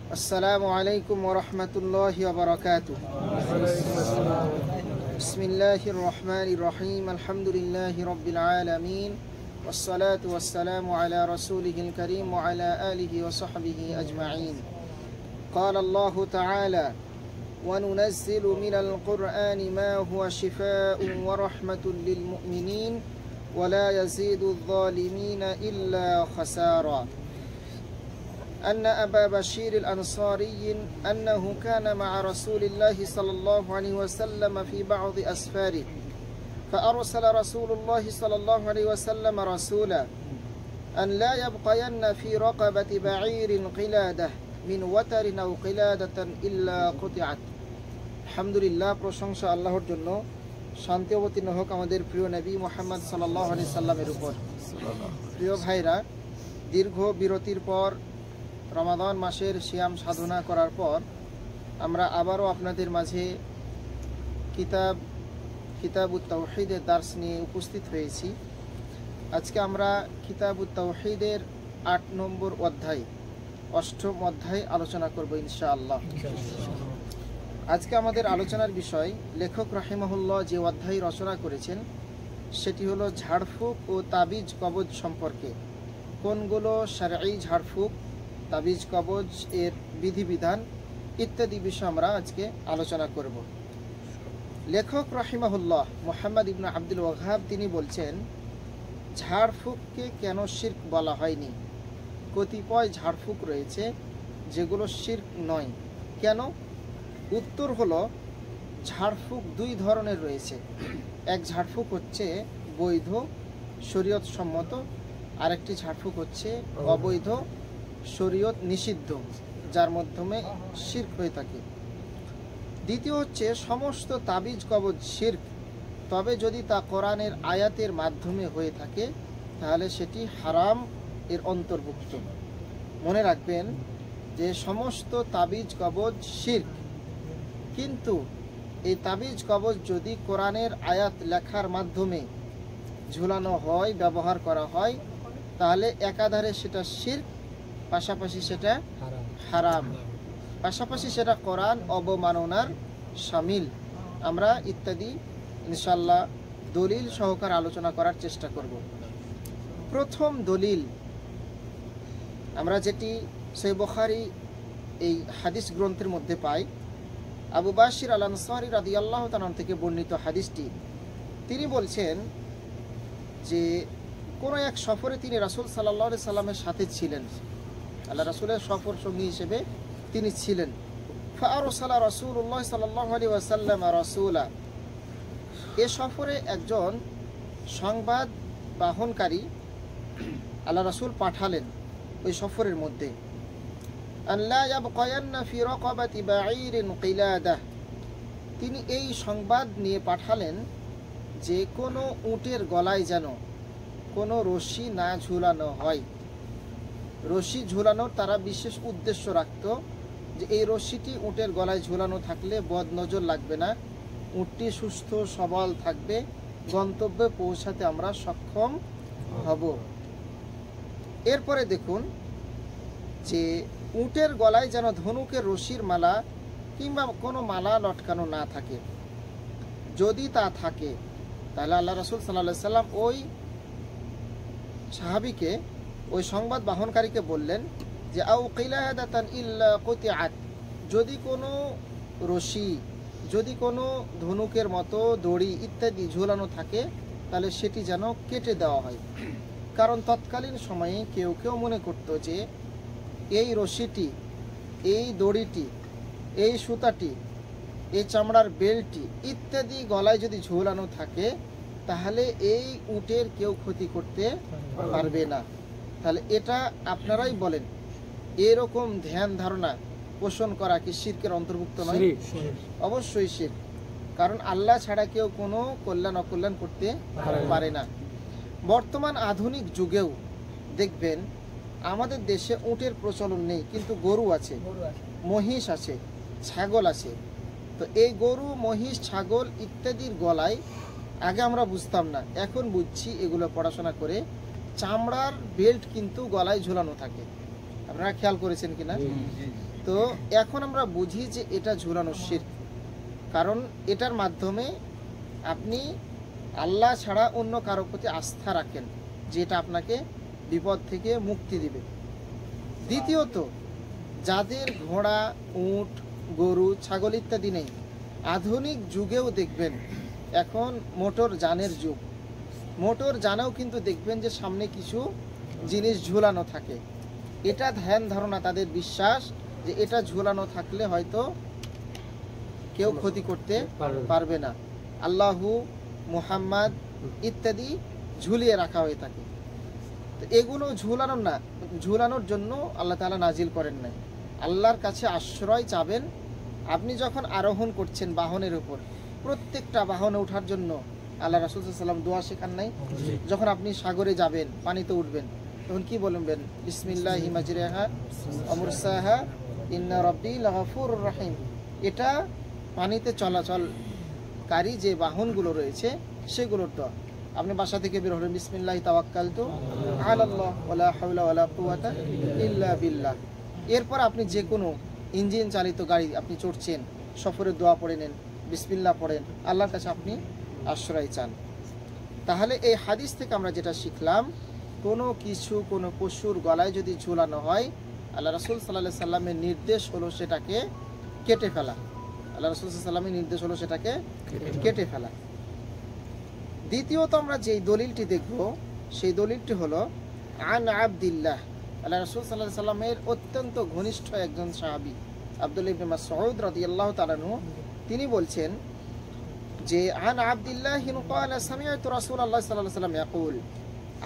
السلام عليكم ورحمة الله وبركاته. بسم الله الرحمن الرحيم. الحمد لله رب العالمين والصلاة والسلام على رسوله الكريم وعلى آله وصحبه أجمعين. قال الله تعالى: وننزل من القرآن ما هو شفاء ورحمة للمؤمنين ولا يزيد الظالمين إلا خسارا. أن أبا بشير الأنصاري أنه كان مع رسول الله صلى الله عليه وسلم في بعض أسفاره، فأرسل رسول الله صلى الله عليه وسلم رسولا أن لا يبقين في رقبة بعير قلادة من وتر أو قلادة إلا قطعت. الحمد لله প্রশংসা আল্লাহর জন্য, শান্তি অবতীর্ণ হোক আমাদের প্রিয় নবী মুহাম্মদ সাল্লাল্লাহু আলাইহি সাল্লামের উপর। প্রিয় ভাইরা, দীর্ঘ বিরতির পর রমাদান মাসের সিয়াম সাধনা করার পর আমরা আবারও আপনাদের মাঝে কিতাবুত তাওহীদের দার্স নিয়ে উপস্থিত হয়েছি। আজকে আমরা কিতাবুত তাওহীদের 8 নম্বর অধ্যায়, 8ম অধ্যায় আলোচনা করব ইনশাআল্লাহ। আজকে আমাদের আলোচনার বিষয়, লেখক রাহিমাহুল্লাহ যে অধ্যায় রচনা করেছেন সেটি হলো ঝাড়ফুঁক ও তাবিজ কবজ সম্পর্কে। কোনগুলো শারঈ ঝাড়ফুঁক, তাবিজ কবজ এর বিধিবিধান ইত্যাদি বিষয় আমরা আজকে আলোচনা করব। লেখক রাহিমাহুল্লাহ মুহাম্মদ ইবনে আব্দুল ওয়াহাব তিনি বলছেন, ঝাড়ফুঁককে কেন শিরক বলা হয়নি? কতিপয় ঝাড়ফুঁক রয়েছে যেগুলো শিরক নয়, কেন? উত্তর হলো, ঝাড়ফুঁক 2 ধরনের রয়েছে। এক ঝাড়ফুঁক হচ্ছে বৈধ শরীয়ত সম্মত, আরেকটি ঝাড়ফুঁক হচ্ছে অবৈধ শরীয়ত নিষিদ্ধ, যার মাধ্যমে শিরক হয়ে থাকে। দ্বিতীয় হচ্ছে সমস্ত তাবিজ কবজ শিরক, তবে যদি তা কোরআনের আয়াতের মাধ্যমে হয়ে থাকে তাহলে সেটি হারাম এর অন্তর্ভুক্ত। মনে রাখবেন যে সমস্ত তাবিজ কবজ শিরক, কিন্তু এই তাবিজ কবজ যদি কোরআনের আয়াত লেখার মাধ্যমে ঝুলানো হয়, ব্যবহার করা হয়, তাহলে একাধারে সেটা শিরক, পাশাপাশি সেটা হারাম, পাশাপাশি সেটা কোরআন অবমাননার শামিল। আমরা ইত্যাদি ইনশাআল্লাহ দলিল সহকারে আলোচনা করার চেষ্টা করব। প্রথম দলিল আমরা যেটি সহিহ বুখারী এই হাদিস গ্রন্থের মধ্যে পাই, আবু বাশির আল আনসারী রাদিয়াল্লাহু তাআলা থেকে বর্ণিত হাদিসটি। তিনি বলছেন যে কোন এক সফরে তিনি রাসূল সাল্লাল্লাহু আলাইহি সাল্লামের সাথে ছিলেন, আল্লাহ রাসূলের সফর সঙ্গী হিসেবে তিনি ছিলেন। ফাআরসালা রাসূলুল্লাহ সাল্লাল্লাহু আলাইহি ওয়াসাল্লাম রাসূলা, এ সফরে একজন সংবাদ বাহনকারী আল্লাহ রাসূল পাঠালেন ওই সফরের মধ্যে। আল্লা ইয়াবকায়ান্না ফি রাকাবাতি বাঈরিন কিলাদা, তিনি এই সংবাদ নিয়ে পাঠালেন যে কোনো উটের গলায় যেন কোনো রশি না ঝুলানো হয়। রশি ঝুলানোর তারা বিশেষ উদ্দেশ্য রাখত যে এই রশিটি উটের গলায় ঝুলানো থাকলে বদ নজর লাগবে না, উটটি সুস্থ সবল থাকবে, গন্তব্যে পৌঁছাতে আমরা সক্ষম হব। এরপরে দেখুন যে উটের গলায় যেন ধনুকের রশির মালা কিংবা কোনো মালা লটকানো না থাকে। যদি তা থাকে তাহলে আল্লাহ রাসূল সাল্লাল্লাহু আলাইহি সাল্লাম ওই সাহাবীকে, ওই সংবাদ বাহনকারীকে বললেন যে আও কিলাদাতান ইল্লা কুতিআত, যদি কোনো রশি, যদি কোনো ধনুকের মতো দড়ি ইত্যাদি ঝুলানো থাকে তাহলে সেটি যেন কেটে দেওয়া হয়। কারণ তৎকালীন সময়ে কেউ কেউ মনে করত যে এই রশিটি, এই দড়িটি, এই সুতাটি, এই চামড়ার বেল্টটি ইত্যাদি গলায় যদি ঝুলানো থাকে তাহলে এই উটের কেউ ক্ষতি করতে পারবে না। তাহলে এটা আপনারাই বলেন, এরকম ধ্যান ধারণা পোষণ করা কি শিরকের অন্তর্ভুক্ত নয়? অবশ্যই শিরক, কারণ আল্লাহ ছাড়া কেউ কোনো কল্যাণ অকল্যাণ করতে পারে না। বর্তমান আধুনিক যুগেও দেখবেন আমাদের দেশে উটের প্রচলন নেই, কিন্তু গরু আছে, মহিষ আছে, ছাগল আছে। তো এই গরু, মহিষ, ছাগল ইত্যাদির গলায় আগে আমরা বুঝতাম না, এখন বুঝছি এগুলো পড়াশোনা করে, চামড়ার বেল্ট কিন্তু গলায় ঝুলানো থাকে। আপনারা খেয়াল করেছেন কিনা? তো এখন আমরা বুঝি যে এটা ঝুলানো শিরক, কারণ এটার মাধ্যমে আপনি আল্লাহ ছাড়া অন্য কারো প্রতি আস্থা রাখেন, যেটা আপনাকে বিপদ থেকে মুক্তি দিবে। দ্বিতীয়ত, যাদের ঘোড়া, উট, গরু, ছাগল ইত্যাদি নেই, আধুনিক যুগেও দেখবেন এখন মোটর যানের যুগ, মোটর যানেও কিন্তু দেখবেন যে সামনে কিছু জিনিস ঝুলানো থাকে। এটা ধ্যান ধারণা, তাদের বিশ্বাস যে এটা ঝুলানো থাকলে হয়তো কেউ ক্ষতি করতে পারবে না। আল্লাহু, মুহাম্মদ ইত্যাদি ঝুলিয়ে রাখা হয়ে থাকে। তো এগুলো ঝুলানোর জন্য আল্লাহ তাআলা নাজিল করেন নাই। আল্লাহর কাছে আশ্রয় চাবেন। আপনি যখন আরোহণ করছেন বাহনের উপর, প্রত্যেকটা বাহনে ওঠার জন্য আল্লাহ রাসূল সাল্লাল্লাহু আলাইহি ওয়াসাল্লাম দোয়া শেখান নাই? যখন আপনি সাগরে যাবেন, পানিতে উঠবেন, তখন কি বলবেন? বিসমিল্লাহি মাজরিহা ওয়া মুরসাহা ইন্না রাব্বি লাগাফুরুর রাহিম। এটা পানিতে চলাচলকারী যে বাহনগুলো রয়েছে সেগুলোর দোয়া। আপনি বাসা থেকে বের হলেন, বিসমিল্লাহি তাওয়াক্কালতু আলাল্লাহ ওয়ালা হাওলা ওয়ালা কুওয়াতা ইল্লা বিল্লাহ। এরপর আপনি যে কোনো ইঞ্জিন চালিত গাড়ি আপনি চড়ছেন, সফরের দোয়া পড়ে নেন, বিসমিল্লাহ পড়েন, আল্লাহর কাছে আপনি আশ্রয় চান। তাহলে এই হাদিস থেকে আমরা যেটা শিখলাম, কোনো কিছু, কোনো পশুর গলায় যদি ঝুলানো হয়, আল্লাহ রাসূল সাল্লাল্লাহু আলাইহি সাল্লামের নির্দেশ হলো সেটাকে কেটে ফেলা। আল্লাহ রাসূল সাল্লাল্লাহু আলাইহি সাল্লামের নির্দেশ হলো সেটাকে কেটে ফেলা। দ্বিতীয়ত আমরা যেই দলিলটি দেখব, সেই দলিলটি হলো আন আবদুল্লাহ, আল্লাহ রাসূল সাল্লাল্লাহু আলাইহি সাল্লামের অত্যন্ত ঘনিষ্ঠ একজন সাহাবী আব্দুল্লাহ ইবনে মাসউদ রাদিয়াল্লাহু তাআলা আনহু, তিনি বলছেন যে আন আবদুল্লাহ ক্বালা সামি'তু রাসূলুল্লাহ সাল্লাল্লাহু আলাইহি ওয়াসাল্লাম ইয়াকুল,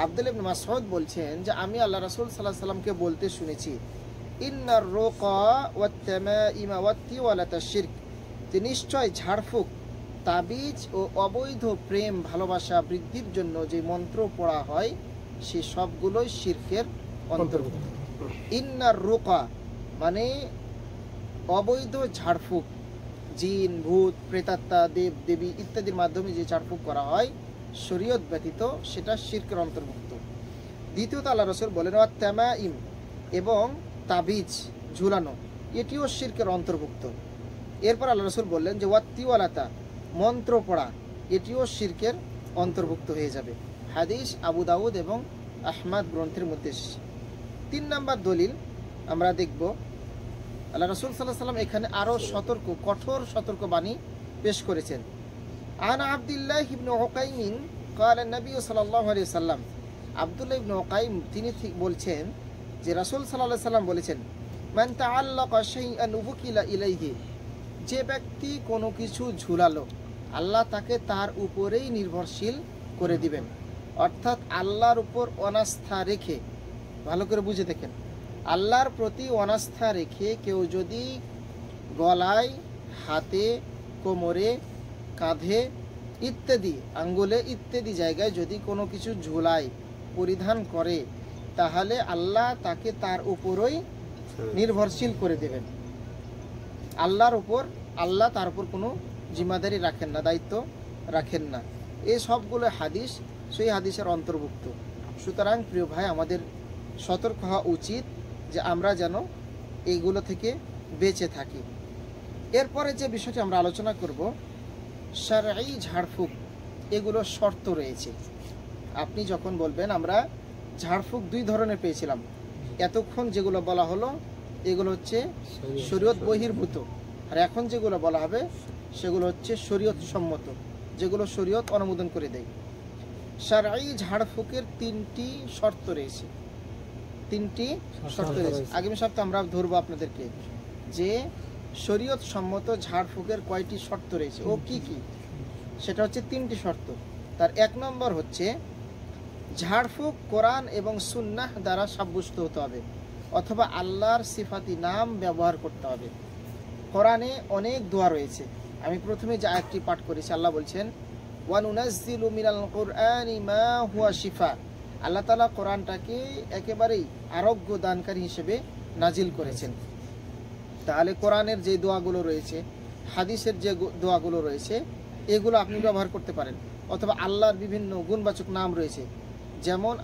আব্দুল্লাহ ইবনে মাসউদ বলছেন যে আমি আল্লাহ রাসূল সাল্লাল্লাহু আলাইহি ওয়াসাল্লামকে বলতে শুনেছি, ইন্নার রুকা ওয়াত তামাইমা ওয়াত তিওয়ালাতা শিরক, যে নিশ্চয় ঝাড়ফুঁক, তাবিজ ও অবৈধ প্রেম ভালোবাসা বৃদ্ধির জন্য যে মন্ত্র পড়া হয় সে সবগুলোই শিরকের অন্তর্ভুক্ত। ইন্নার রুকা মানে অবৈধ ঝাড়ফুঁক, জিন, ভূত, প্রেতাত্মা, দেব দেবী ইত্যাদির মাধ্যমে যে ঝাড়ফুঁক করা হয় শরীয়ত ব্যতীত, সেটা শিরকের অন্তর্ভুক্ত। দ্বিতীয়ত আল্লাহ রাসূল বলেন ওয়াত তামাইম, এবং তাবিজ ঝুলানো, এটিও শিরকের অন্তর্ভুক্ত। এরপর আল্লাহ রাসূল বললেন যে ওয়াত তিওয়ালাতা, মন্ত্র পড়া, এটিও শিরকের অন্তর্ভুক্ত হয়ে যাবে। হাদিস আবু দাউদ এবং আহমদ গ্রন্থের মধ্যে এসেছে। 3 নম্বর দলিল আমরা দেখব, আল্লাহ রাসূল সাল্লাল্লাহু আলাইহি ওয়াসাল্লাম এখানে আরো কঠোর সতর্কবাণী পেশ করেছেন। আন আব্দুল্লাহ ইবনে উকাইম قال النبي সাল্লাল্লাহু আলাইহি ওয়াসাল্লাম, আব্দুল্লাহ ইবনে উকাইম তিনি বলছেন যে রাসূল সাল্লাল্লাহু আলাইহি ওয়াসাল্লাম বলেছেন, মান তাআল্লাকা শাইআন উবকিলা ইলাইহি, যে ব্যক্তি কোনো কিছু ঝুলালো আল্লাহ তাকে তার উপরেই নির্ভরশীল করে দিবেন। অর্থাৎ আল্লাহর উপর অনাস্থা রেখে, ভালো করে বুঝে দেখেন, আল্লাহর প্রতি অনাস্থা রেখে কেউ যদি গলায়, হাতে, কোমরে, কাঁধে ইত্যাদি, আঙ্গুলে ইত্যাদি জায়গায় যদি কোনো কিছু ঝুলায়, পরিধান করে, তাহলে আল্লাহ তাকে তার উপরই নির্ভরশীল করে দেবেন। আল্লাহ তার উপর কোনো জিম্মাদারি রাখেন না, দায়িত্ব রাখেন না। এই সবগুলো হাদিস সেই হাদিসের অন্তর্ভুক্ত। সুতরাং প্রিয় ভাই, আমাদের সতর্ক হওয়া উচিত যে আমরা যেন এইগুলো থেকে বেঁচে থাকি। এরপরে যে বিষয়টি আমরা আলোচনা করব, শারঈ ঝাড়ফুঁক, এগুলো শর্ত রয়েছে। আপনি যখন বলবেন, আমরা ঝাড়ফুঁক 2 ধরনের পেয়েছিলাম, এতক্ষণ যেগুলো বলা হলো এগুলো হচ্ছে শরীয়ত বহির্ভূত, আর এখন যেগুলো বলা হবে সেগুলো হচ্ছে শরীয়ত সম্মত, যেগুলো শরীয়ত অনুমোদন করে দেয়। শারঈ ঝাড়ফুঁকের 3টি শর্ত রয়েছে। 3টি শর্ত রয়েছে। আগামী সপ্তাহে আমরা ধরবো আপনাদেরকে যে শরীয়ত সম্মত ঝাড়ফুঁকের কয়টি শর্ত রয়েছে ও কি কি। সেটা হচ্ছে 3টি শর্ত। তার 1 নম্বর হচ্ছে ঝাড়ফুঁক কোরআন এবং সুন্নাহ দ্বারা সাব্যস্ত হতে হবে, অথবা আল্লাহর সিফাতি নাম ব্যবহার করতে হবে। কোরআনে অনেক দোয়া রয়েছে। আমি প্রথমে যে আয়াতটি পাঠ করেছি, আল্লাহ বলছেন ওয়া নুনাজ্জিলু মিনাল কুরআনি মা হুয়া শিফা, আল্লাহ তাআলা কোরআনটাকে একেবারেই আরোগ্য দানকারী হিসেবে নাজিল করেছেন। তাহলে কোরআনের যে দোয়াগুলো রয়েছে, হাদিসের যে দোয়াগুলো রয়েছে, এগুলো আপনি ব্যবহার করতে পারেন। অথবা আল্লাহর বিভিন্ন গুণবাচক নাম রয়েছে, যেমন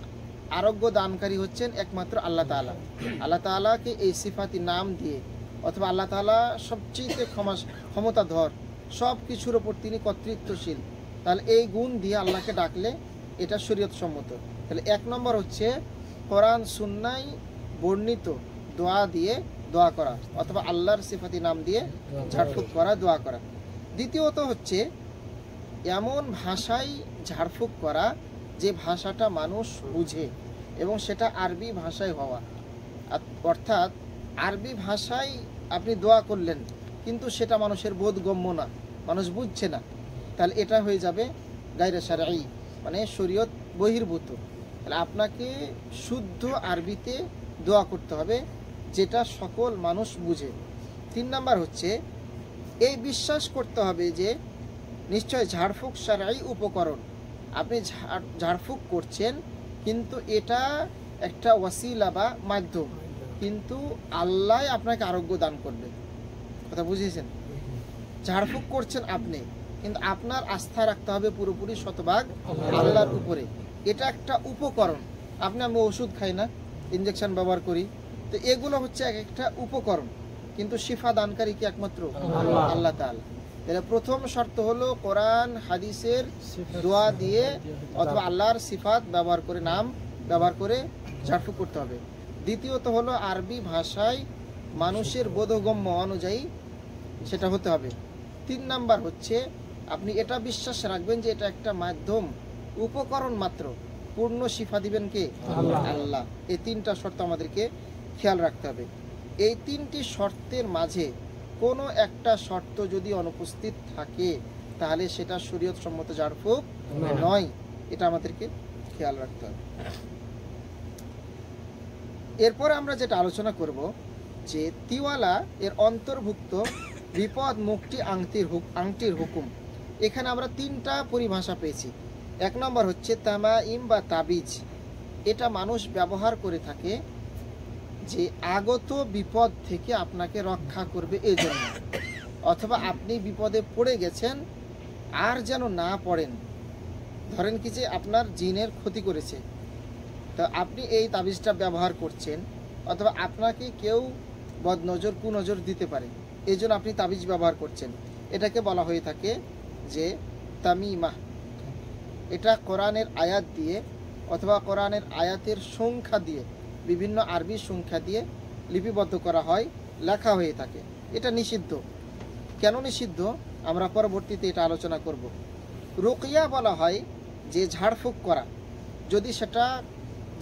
আরোগ্য দানকারী হচ্ছেন একমাত্র আল্লাহ তাআলা। আল্লাহ তাআলাকে এই সিফাতি নাম দিয়ে অথবা আল্লাহ তাআলা সবচেয়ে ক্ষমতাধর, সব কিছুর ওপর তিনি কর্তৃত্বশীল, তাহলে এই গুণ দিয়ে আল্লাহকে ডাকলে এটা শরীয়ত সম্মত। তাহলে 1 নম্বর হচ্ছে কোরআন সুন্নায় বর্ণিত দোয়া দিয়ে দোয়া করা, অথবা আল্লাহর সিফাতি নাম দিয়ে ঝাড়ফুঁক করা, দোয়া করা। দ্বিতীয়ত হচ্ছে এমন ভাষায় ঝাড়ফুঁক করা যে ভাষাটা মানুষ বুঝে, এবং সেটা আরবি ভাষায় হওয়া। অর্থাৎ আরবি ভাষায় আপনি দোয়া করলেন কিন্তু সেটা মানুষের বোধগম্য না, মানুষ বুঝছে না, তাহলে এটা হয়ে যাবে গায়রে শারঈ, মানে শরীয়ত বহির্ভূত। তাহলে আপনাকে শুদ্ধ আরবিতে দোয়া করতে হবে যেটা সকল মানুষ বুঝে। 3 নাম্বার হচ্ছে এই বিশ্বাস করতে হবে যে নিশ্চয় ঝাড়ফুঁক শারঈ উপকরণ, আপনি ঝাড়ফুঁক করছেন কিন্তু এটা একটা ওয়াসিলা বা মাধ্যম, কিন্তু আল্লাহ আপনাকে আরোগ্য দান করবে। কথা বুঝিয়েছেন? ঝাড়ফুঁক করছেন আপনি, কিন্তু আপনার আস্থা রাখতে হবে পুরোপুরি শতভাগ আল্লাহর উপরে। এটা একটা উপকরণ। আমি ওষুধ খাই না, ইনজেকশন ব্যবহার করি, তো এগুলো হচ্ছে এক একটা উপকরণ, কিন্তু শিফা দানকারী কি একমাত্র আল্লাহ তাআলা। তাহলে প্রথম শর্ত হলো কোরআন হাদিসের দোয়া দিয়ে অথবা আল্লাহর সিফাত ব্যবহার করে, নাম ব্যবহার করে ঝাড়ফুঁক করতে হবে। দ্বিতীয়ত হলো আরবি ভাষায় মানুষের বোধগম্য অনুযায়ী সেটা হতে হবে। 3 নাম্বার হচ্ছে আপনি এটা বিশ্বাস রাখবেন যে এটা একটা মাধ্যম, উপকরণ মাত্র, পূর্ণ শিফা দিবেন কে? আল্লাহ। এই 3টা শর্ত আমাদেরকে খেয়াল রাখতে হবে। এই 3টি শর্তের মাঝে কোনো একটা শর্ত যদি অনুপস্থিত থাকে তাহলে সেটা শরীয়ত সম্মত ঝাড়ফুঁক নয়, এটা আমাদেরকে খেয়াল রাখতে হবে। এরপরে আমরা যেটা আলোচনা করব যে তিওয়ালা এর অন্তর্ভুক্ত বিপদ মুক্তি আংটির হুকুম। এখানে আমরা 3টা পরিভাষা পেয়েছি। 1 নম্বর হচ্ছে তামাইম বা তাবিজ, এটা মানুষ ব্যবহার করে থাকে যে আগত বিপদ থেকে আপনাকে রক্ষা করবে এই জন্য, অথবা আপনি বিপদে পড়ে গেছেন আর যেন না পড়েন। ধরেন কি যে আপনার জিনের ক্ষতি করেছে, তো আপনি এই তাবিজটা ব্যবহার করছেন, অথবা আপনাকে কেউ বদনজর কুনজর দিতে পারে, এই জন্য আপনি তাবিজ ব্যবহার করছেন। এটাকে বলা হয়ে থাকে যে তামিমা। এটা কোরআনের আয়াত দিয়ে অথবা কোরআনের আয়াতের সংখ্যা দিয়ে, বিভিন্ন আরবি সংখ্যা দিয়ে লিপিবদ্ধ করা হয়, লেখা হয়ে থাকে। এটা নিষিদ্ধ। কেন নিষিদ্ধ আমরা পরবর্তীতে এটা আলোচনা করব। রুকিয়া বলা হয় যে ঝাড়ফুঁক করা, যদি সেটা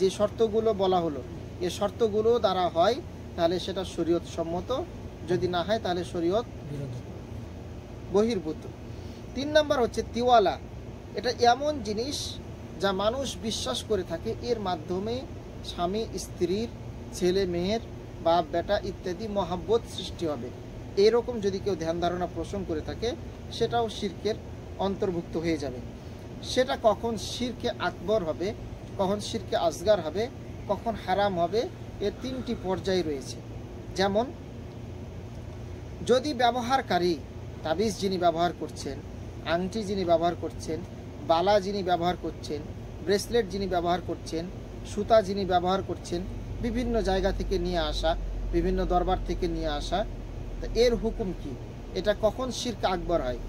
যে শর্তগুলো বলা হলো এই শর্তগুলো দ্বারা হয় তাহলে সেটা শরীয়ত সম্মত, যদি না হয় তাহলে শরীয়ত বহির্ভূত। 3 নাম্বার হচ্ছে তিওয়ালা, এটা এমন জিনিস যা মানুষ বিশ্বাস করে থাকে এর মাধ্যমে স্বামী স্ত্রীর, ছেলে মেয়ের, বাপ বেটা ইত্যাদি মহাব্বত সৃষ্টি হবে, এরকম যদি কেউ ধ্যান ধারণা পোষণ করে থাকে সেটাও শিরকের অন্তর্ভুক্ত হয়ে যাবে। সেটা কখন শিরকে আকবর হবে, কখন শিরকে আসগার হবে, কখন হারাম হবে, এর 3টি পর্যায় রয়েছে। যেমন যদি ব্যবহারকারী, তাবিজ যিনি ব্যবহার করছেন, আংটি যিনি ব্যবহার করছেন, বালা যিনি ব্যবহার করছেন, ব্রেসলেট যিনি ব্যবহার করছেন, সুতা যিনি ব্যবহার করছেন, বিভিন্ন জায়গা থেকে নিয়ে আসা, বিভিন্ন দরবার থেকে নিয়ে আসা, তো এর হুকুম কি? এটা কখন শিরক আকবর হয়?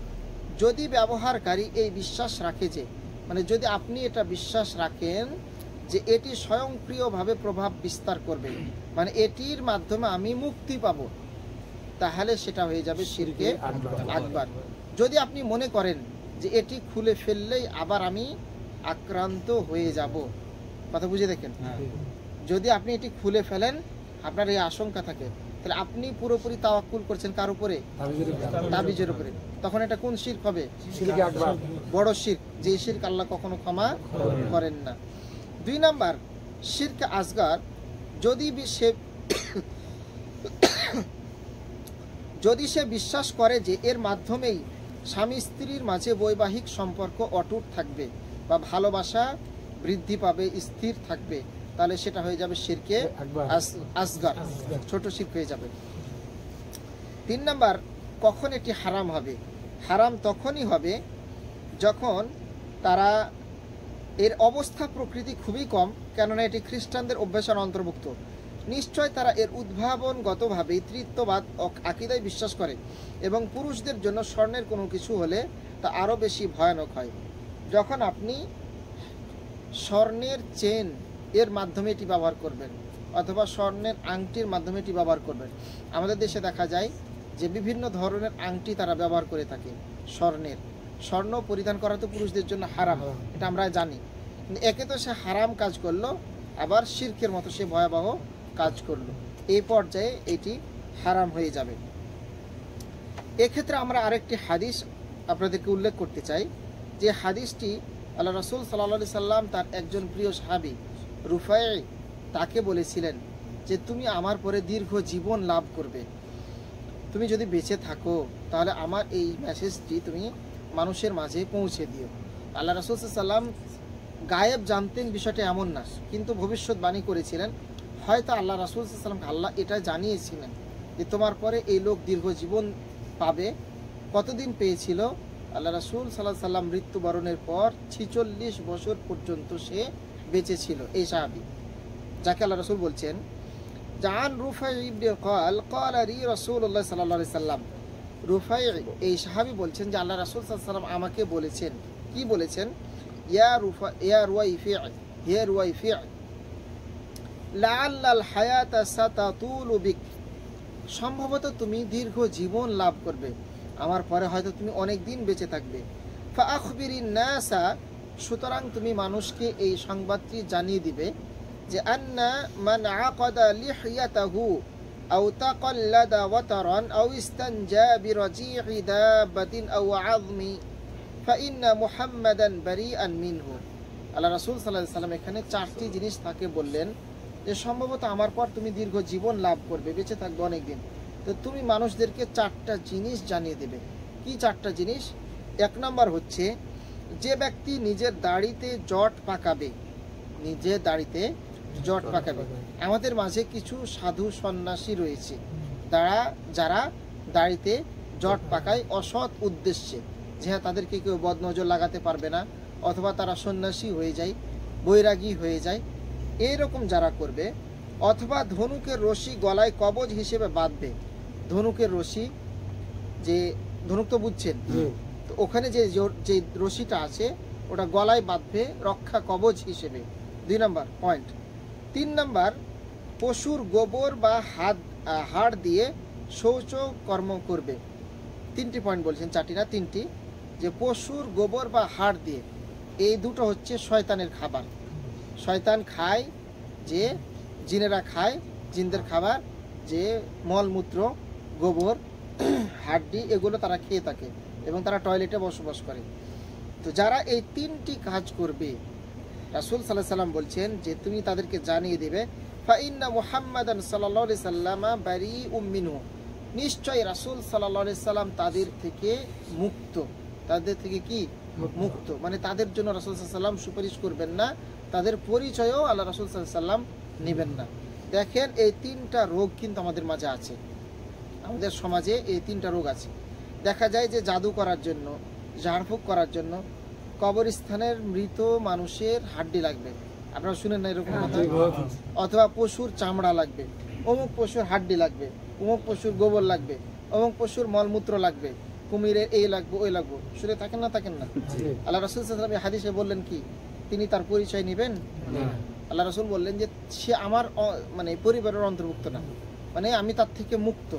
যদি ব্যবহারকারী এই বিশ্বাস রাখে যে, মানে যদি আপনি এটা বিশ্বাস রাখেন যে এটি স্বয়ংক্রিয়ভাবে প্রভাব বিস্তার করবে, মানে এটির মাধ্যমে আমি মুক্তি পাবো, তাহলে সেটা হয়ে যাবে শিরকে আকবর। যদি আপনি মনে করেন যে এটি খুলে ফেললেই আবার আমি আক্রান্ত হয়ে যাব, কথা বুঝে দেখেন, যদি আপনি এটি খুলে ফেলেন আপনার এই আশঙ্কা থাকে, তাহলে আপনি পুরোপুরি তাওয়াক্কুল করছেন কার উপরে? তাবিজের উপরে। তখন এটা কোন শিরক হবে? শিরকে আকবর, বড় শিরক, যে শিরক আল্লাহ কখনো ক্ষমা করেন না। 2 নাম্বার শিরকে আসগার, যদি সে বিশ্বাস করে যে এর মাধ্যমেই স্বামী স্ত্রীর মাঝে বৈবাহিক সম্পর্ক অটুট থাকবে বা ভালোবাসা বৃদ্ধি পাবে, স্থির থাকবে, তাহলে সেটা হয়ে যাবে শিরকে আসগার, ছোট শিরক হয়ে যাবে। 3 নাম্বার কখন এটি হারাম হবে? হারাম তখনই হবে যখন তারা, এর অবস্থা প্রকৃতি খুবই কম, কেননা এটি খ্রিস্টানদের অভ্যাসের অন্তর্ভুক্ত। নিশ্চয় তারা এর উদ্ভাবনগতভাবে তৃতীয়বাদ ও আকীদায় বিশ্বাস করে এবং পুরুষদের জন্য স্বর্ণের কোনো কিছু হলে তা আরও বেশি ভয়ানক হয়। যখন আপনি স্বর্ণের চেন এর মাধ্যমে এটি ব্যবহার করবেন অথবা স্বর্ণের আংটির মাধ্যমে এটি ব্যবহার করবেন, আমাদের দেশে দেখা যায় যে বিভিন্ন ধরনের আংটি তারা ব্যবহার করে থাকে স্বর্ণ পরিধান করা তো পুরুষদের জন্য হারাম, এটা আমরা জানি। কিন্তু একে তো সে হারাম কাজ করলো, আবার শিরকের মতো সে ভয়াবহ কাজ করলো, এই পর্যায়ে এটি হারাম হয়ে যাবে। এক্ষেত্রে আমরা আরেকটি হাদিস আপনাদেরকে উল্লেখ করতে চাই, যে হাদিসটি আল্লাহ রাসূল সাল্লাল্লাহু আলাইহি সাল্লাম তার একজন প্রিয় সাহাবী রুফাই তাকে বলেছিলেন যে তুমি আমার পরে দীর্ঘ জীবন লাভ করবে, তুমি যদি বেঁচে থাকো তাহলে আমার এই মেসেজটি তুমি মানুষের মাঝে পৌঁছে দিও। আল্লাহ রাসূল সাল্লাল্লাহু আলাইহি সাল্লাম গায়েব জানতেন বিষয়টা এমন না, কিন্তু ভবিষ্যৎবাণী করেছিলেন। হয়তো আল্লাহ রাসূল সাল্লাল্লাহু আলাইহি সাল্লামকে আল্লাহ এটা জানিয়েছিলেন যে তোমার পরে এই লোক দীর্ঘ জীবন পাবে। কতদিন পেয়েছিল? আল্লাহ রাসূল সাল্লাল্লাহু আলাইহি সাল্লাম মৃত্যুবরণের পর 46 বছর পর্যন্ত সে বেঁচে ছিল, এই সাহাবী যাকে আল্লাহ রাসূল বলছেন। জান রুফাই ইবনে ক্বাল লি রাসূলুল্লাহ সাল্লাল্লাহু আলাইহি সাল্লাম, রুফাই এই সাহাবী বলছেন যে আল্লাহ রাসূল সাল্লাল্লাহু আলাইহি সাল্লাম আমাকে বলেছেন। কি বলেছেন? ইয়া রুয়াইফি লাআল্লাল হায়াতা সাতাতুলু বিক, সম্ভবত তুমি দীর্ঘ জীবন লাভ করবে, আমার পরে হয়তো তুমি অনেক দিন বেঁচে থাকবে। ফাআখবিরিন নাসা, সুতরাং তুমি মানুষকে এই সংবাদটি জানিয়ে দিবে যে আন্না মান আকাদা লিহিয়াতাহু আও তাকাল্লাদা ওয়াতারান আও ইস্তানজা বিরাজি'i দাবাতিন আও আযমি ফাইন্না মুহাম্মাদান বারিআন মিনহু। আল্লাহ রাসূল সাল্লাল্লাহু আলাইহি সাল্লাম এখানে 4টি জিনিস তাকে বললেন যে সম্ভবত আমার পর তুমি দীর্ঘ জীবন লাভ করবে, বেঁচে থাকবে অনেক দিন, তো তুমি মানুষদেরকে 4টা জিনিস জানিয়ে দেবে। কি 4টা জিনিস? 1 নম্বর হচ্ছে যে ব্যক্তি নিজের দাড়িতে জট পাকাবে, নিজের দাড়িতে জট পাকাবে। আমাদের মাঝে কিছু সাধু সন্ন্যাসী রয়েছে যারা দাড়িতে জট পাকায় অসৎ উদ্দেশ্যে, যে হ্যাঁ তাদেরকে কেউ বদনজর লাগাতে পারবে না, অথবা তারা সন্ন্যাসী হয়ে যায়, বৈরাগী হয়ে যায়, এইরকম যারা করবে। অথবা ধনুকের রশি গলায় কবজ হিসেবে বাঁধবে, ধনুকের রশি, যে ধনুক তো বুঝছেন, তো ওখানে যে রশিটা আছে ওটা গলায় বাঁধবে রক্ষা কবজ হিসেবে, 2 নম্বর পয়েন্ট। 3 নম্বর, পশুর গোবর বা হাড় দিয়ে শৌচ কর্ম করবে। 3টি পয়েন্ট বলছেন, 4টি না 3টি, যে পশুর গোবর বা হাড় দিয়ে, এই দুটো হচ্ছে শয়তানের খাবার। শয়তান খায়, যে জিনেরা খায়, জিনদের খাবার, যে মলমূত্র, গোবর, হাড্ডি, এগুলো তারা খেয়ে থাকে এবং তারা টয়লেটে বসবাস করে। তো যারা এই 3টি কাজ করবে, রাসূল সাল্লাল্লাহু আলাইহি সাল্লাম বলছেন যে তুমি তাদেরকে জানিয়ে দেবে ফাইন্না মুহাম্মাদান সাল্লাল্লাহু আলাইহি সাল্লাম বারিউম মিনহু, নিশ্চয়ই রাসূল সাল্লাল্লাহু আলাইহি সাল্লাম তাদের থেকে মুক্ত। তাদের থেকে কি মুক্ত? মানে তাদের জন্য রাসূল সাল্লাল্লাহু আলাইহি সাল্লাম সুপারিশ করবেন না, তাদের পরিচয়ও আল্লাহ রাসূল সাল্লাল্লাহু আলাইহি সাল্লাম নেবেন না। দেখেন এই 3টা রোগ কিন্তু আমাদের মাঝে আছে, আমাদের সমাজে এই 3টা রোগ আছে। দেখা যায় যে জাদু করার জন্য, ঝাড়ফুঁক করার জন্য কবরস্থানের মৃত মানুষের হাড্ডি লাগবে, আপনারা শুনেন না এরকম কথা? অথবা পশুর চামড়া লাগবে, অমুক পশুর হাড্ডি লাগবে, অমুক পশুর গোবর লাগবে, অমুক পশুর মলমূত্র লাগবে, কুমিরের এই লাগবে ওই লাগবে, শুনে থাকেন না? আল্লাহ রাসূল সাল্লাল্লাহু আলাইহি ওয়াসাল্লাম হাদিসে বললেন কি, তিনি তার পরিচয় নেবেন? আল্লাহ রাসূল বললেন যে সে আমার মানে পরিবারের অন্তর্ভুক্ত না, মানে আমি তার থেকে মুক্ত।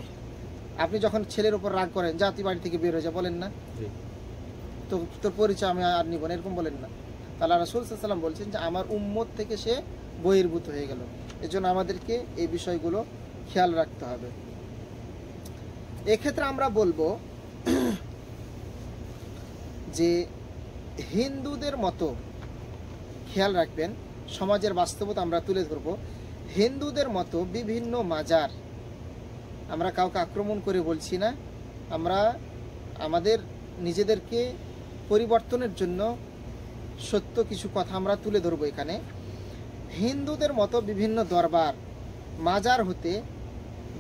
আপনি যখন ছেলের উপর রাগ করেন, জাতি বাড়ি থেকে বের হয়ে যা, বলেন না? তো তোর পরিচয় আমি আর নিব না, এরকম বলেন না? আল্লাহ রাসূল সাল্লাল্লাহু আলাইহি ওয়াসাল্লাম বলছেন যে আমার উম্মত থেকে সে বহির্ভূত হয়ে গেল। এজন্য আমাদেরকে এই বিষয়গুলো খেয়াল রাখতে হবে। এক্ষেত্রে আমরা বলবো যে হিন্দুদের মতো, খেয়াল রাখবেন, সমাজের বাস্তবতা আমরা তুলে ধরব, হিন্দুদের মতো বিভিন্ন মাজার, আমরা কাউকে আক্রমণ করে বলছি না, আমরা আমাদের নিজেদেরকে পরিবর্তনের জন্য সত্য কিছু কথা আমরা তুলে ধরবো এখানে। হিন্দুদের মতো বিভিন্ন দরবার, মাজার হতে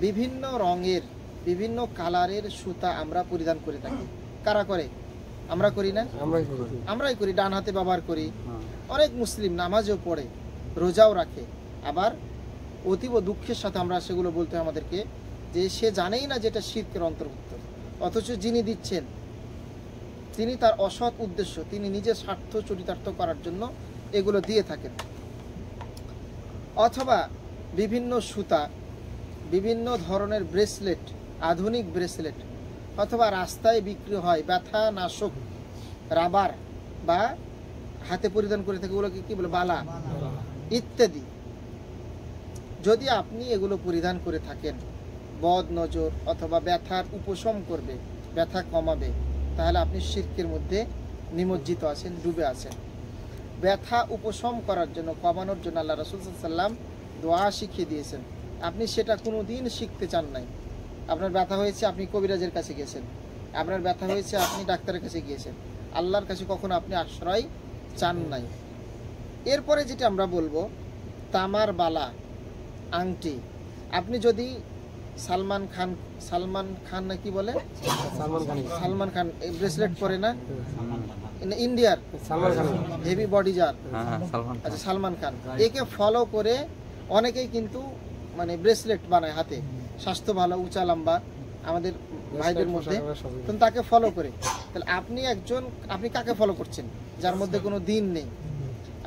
বিভিন্ন রঙের, বিভিন্ন কালারের সুতা আমরা পরিধান করে থাকি। কারা করে? আমরা করি না? আমরাই করি, ডান হাতে ব্যবহার করি। অনেক মুসলিম নামাজও পড়ে, রোজাও রাখে, আবার অতীব দুঃখের সাথে আমরা সেগুলো বলতে হয় আমাদেরকে, যে সে জানেই না যেটা শিরকের অন্তর্ভুক্ত, অথচ যিনি দিচ্ছেন তিনি তার অসৎ উদ্দেশ্য, তিনি নিজের স্বার্থ চরিতার্থ করার জন্য এগুলো দিয়ে থাকেন। অথবা বিভিন্ন সুতা, বিভিন্ন ধরনের ব্রেসলেট, আধুনিক ব্রেসলেট, অথবা রাস্তায় বিক্রি হয় ব্যথা নাশক রাবার বা হাতে পরিধান করে থাকে, ওগুলোকে কি বলে, বালা ইত্যাদি। যদি আপনি এগুলো পরিধান করে থাকেন বদ নজর অথবা ব্যথার উপশম করবে, ব্যথা কমাবে, তাহলে আপনি শিরকের মধ্যে নিমজ্জিত আছেন, ডুবে আছেন। ব্যথা উপশম করার জন্য, কমানোর জন্য আল্লাহ রাসূল সাল্লাল্লাহু আলাইহি ওয়াসাল্লাম দোয়া শিখিয়ে দিয়েছেন। আপনি সেটা কোনো দিন শিখতে চান নাই। আপনার ব্যথা হয়েছে, আপনি কবিরাজের কাছে গিয়েছেন। আপনার ব্যথা হয়েছে, আপনি ডাক্তারের কাছে গিয়েছেন। আল্লাহর কাছে কখনো আপনি আশ্রয় চান নাই। এরপরে যেটা আমরা বলবো, তামার বালা, আংটি। আপনি যদি সালমান খান না কি বলে, সালমান খান ব্রেসলেট পরে না, ইন্ডিয়ার হেভি বডি যার, আচ্ছা সালমান খান, একে ফলো করে অনেকেই কিন্তু মানে ব্রেসলেট বানায় হাতে, স্বাস্থ্য ভালো, উঁচা লম্বা আমাদের ভাইদের মধ্যে, তাকে ফলো করে। তাহলে আপনি কাকে ফলো করছেন? যার মধ্যে কোনো দিন নেই।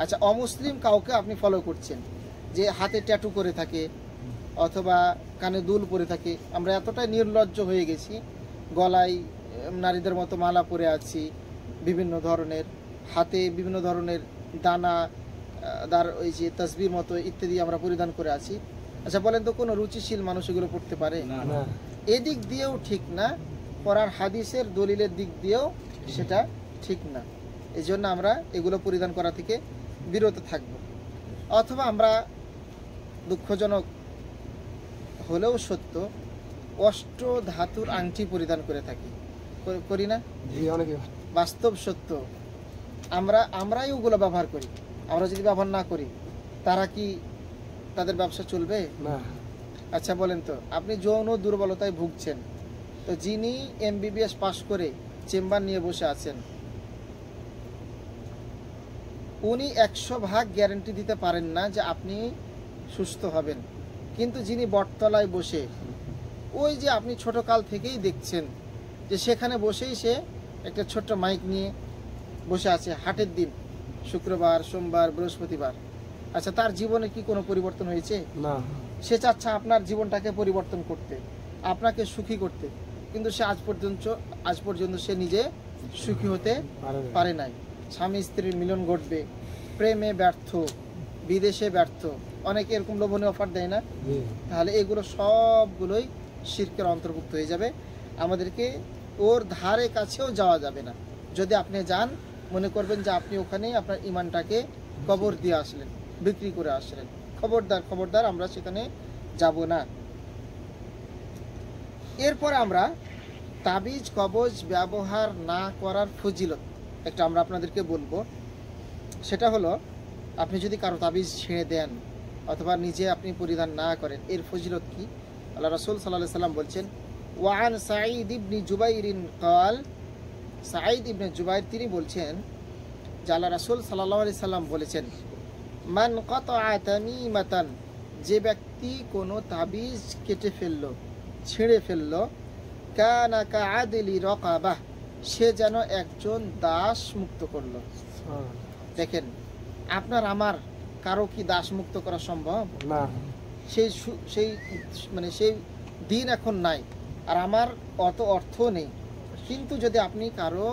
আচ্ছা, অমুসলিম কাউকে আপনি ফলো করছেন, যে হাতে ট্যাটু করে থাকে অথবা কানে দুল পরে থাকে। আমরা এতটাই নির্লজ্জ হয়ে গেছি, গলায় নারীদের মতো মালা পরে আছি, বিভিন্ন ধরনের হাতে বিভিন্ন ধরনের দানাদার ওই যে তসবির মতো ইত্যাদি আমরা পরিধান করে আছি। আচ্ছা বলেন তো, কোনো রুচিশীল মানুষ এগুলো পড়তে পারে? এদিক দিয়েও ঠিক না, পড়ার হাদিসের দলিলের দিক দিয়েও সেটা ঠিক না। এই জন্য আমরা এগুলো পরিধান করা থেকে বিরত থাকব। অথবা আমরা দুঃখজনক হলেও সত্য, অষ্ট ধাতুর আংটি পরিধান করে থাকি, করি না? বাস্তব সত্য, আমরাই ওগুলো ব্যবহার করি। আমরা যদি ব্যবহার না করি, তারা কি, তাদের ব্যবসা চলবে না? আচ্ছা বলেন তো, আপনি যৌন দুর্বলতায় ভুগছেন, তো যিনি MBBS পাশ করে চেম্বার নিয়ে বসে আছেন, উনি 100% গ্যারান্টি দিতে পারেন না যে আপনি সুস্থ হবেন। কিন্তু যিনি বটতলায় বসে, ওই যে আপনি ছোটকাল থেকেই দেখছেন যে সেখানে বসেই সে একটা ছোট্ট মাইক নিয়ে বসে আছে, হাটের দিন, শুক্রবার, সোমবার, বৃহস্পতিবার। আচ্ছা, তার জীবনে কি কোনো পরিবর্তন হয়েছে? না। সে চাচ্ছে আপনার জীবনটাকে পরিবর্তন করতে, আপনাকে সুখী করতে, কিন্তু সে আজ পর্যন্ত সে নিজে সুখী হতে পারে নাই। স্বামী স্ত্রীর মিলন ঘটবে, প্রেমে ব্যর্থ, বিদেশে ব্যর্থ, অনেকে এরকম লোভনীয় অফার দেয় না? তাহলে এগুলো সবগুলোই শিরকের অন্তর্ভুক্ত হয়ে যাবে। আমাদেরকে ওর ধারে কাছেও যাওয়া যাবে না। যদি আপনি যান, মনে করবেন যে আপনি ওখানে আপনার ইমানটাকে কবর দিয়ে আসলেন, বিক্রি করে আসলেন। খবরদার, আমরা সেখানে যাব না। এরপর আমরা তাবিজ কবজ ব্যবহার না করার ফজিলত একটা আমরা আপনাদেরকে বলবো। সেটা হলো, আপনি যদি কারো তাবিজ ছিঁড়ে দেন অথবা নিজে আপনি পরিধান না করেন, এর ফজিলত কি? আল্লাহ রাসূল সাল্লাল্লাহু আলাইহি সাল্লাম বলছেন, ওয়ান সাঈদ ইবনে জুবাইরিন ক্বাল, সাঈদ ইবনে জুবাইর তিনি বলছেন যে আল্লাহ রাসূল সাল্লাল্লাহু আলাইহি সাল্লাম বলেছেন, মান কাতাআ তামিমাতান, যে ব্যক্তি কোনো তাবিজ কেটে ফেললো, ছিঁড়ে ফেললো, কানা কাআদলি রাকাবাহ, সে যেন একজন দাস মুক্ত করলো। দেখেন, আপনার আমার কারো কি দাস মুক্ত করা সম্ভব? না। সেই দিন এখন নাই, আর আমার অত অর্থ নেই। কিন্তু যদি আপনি কারো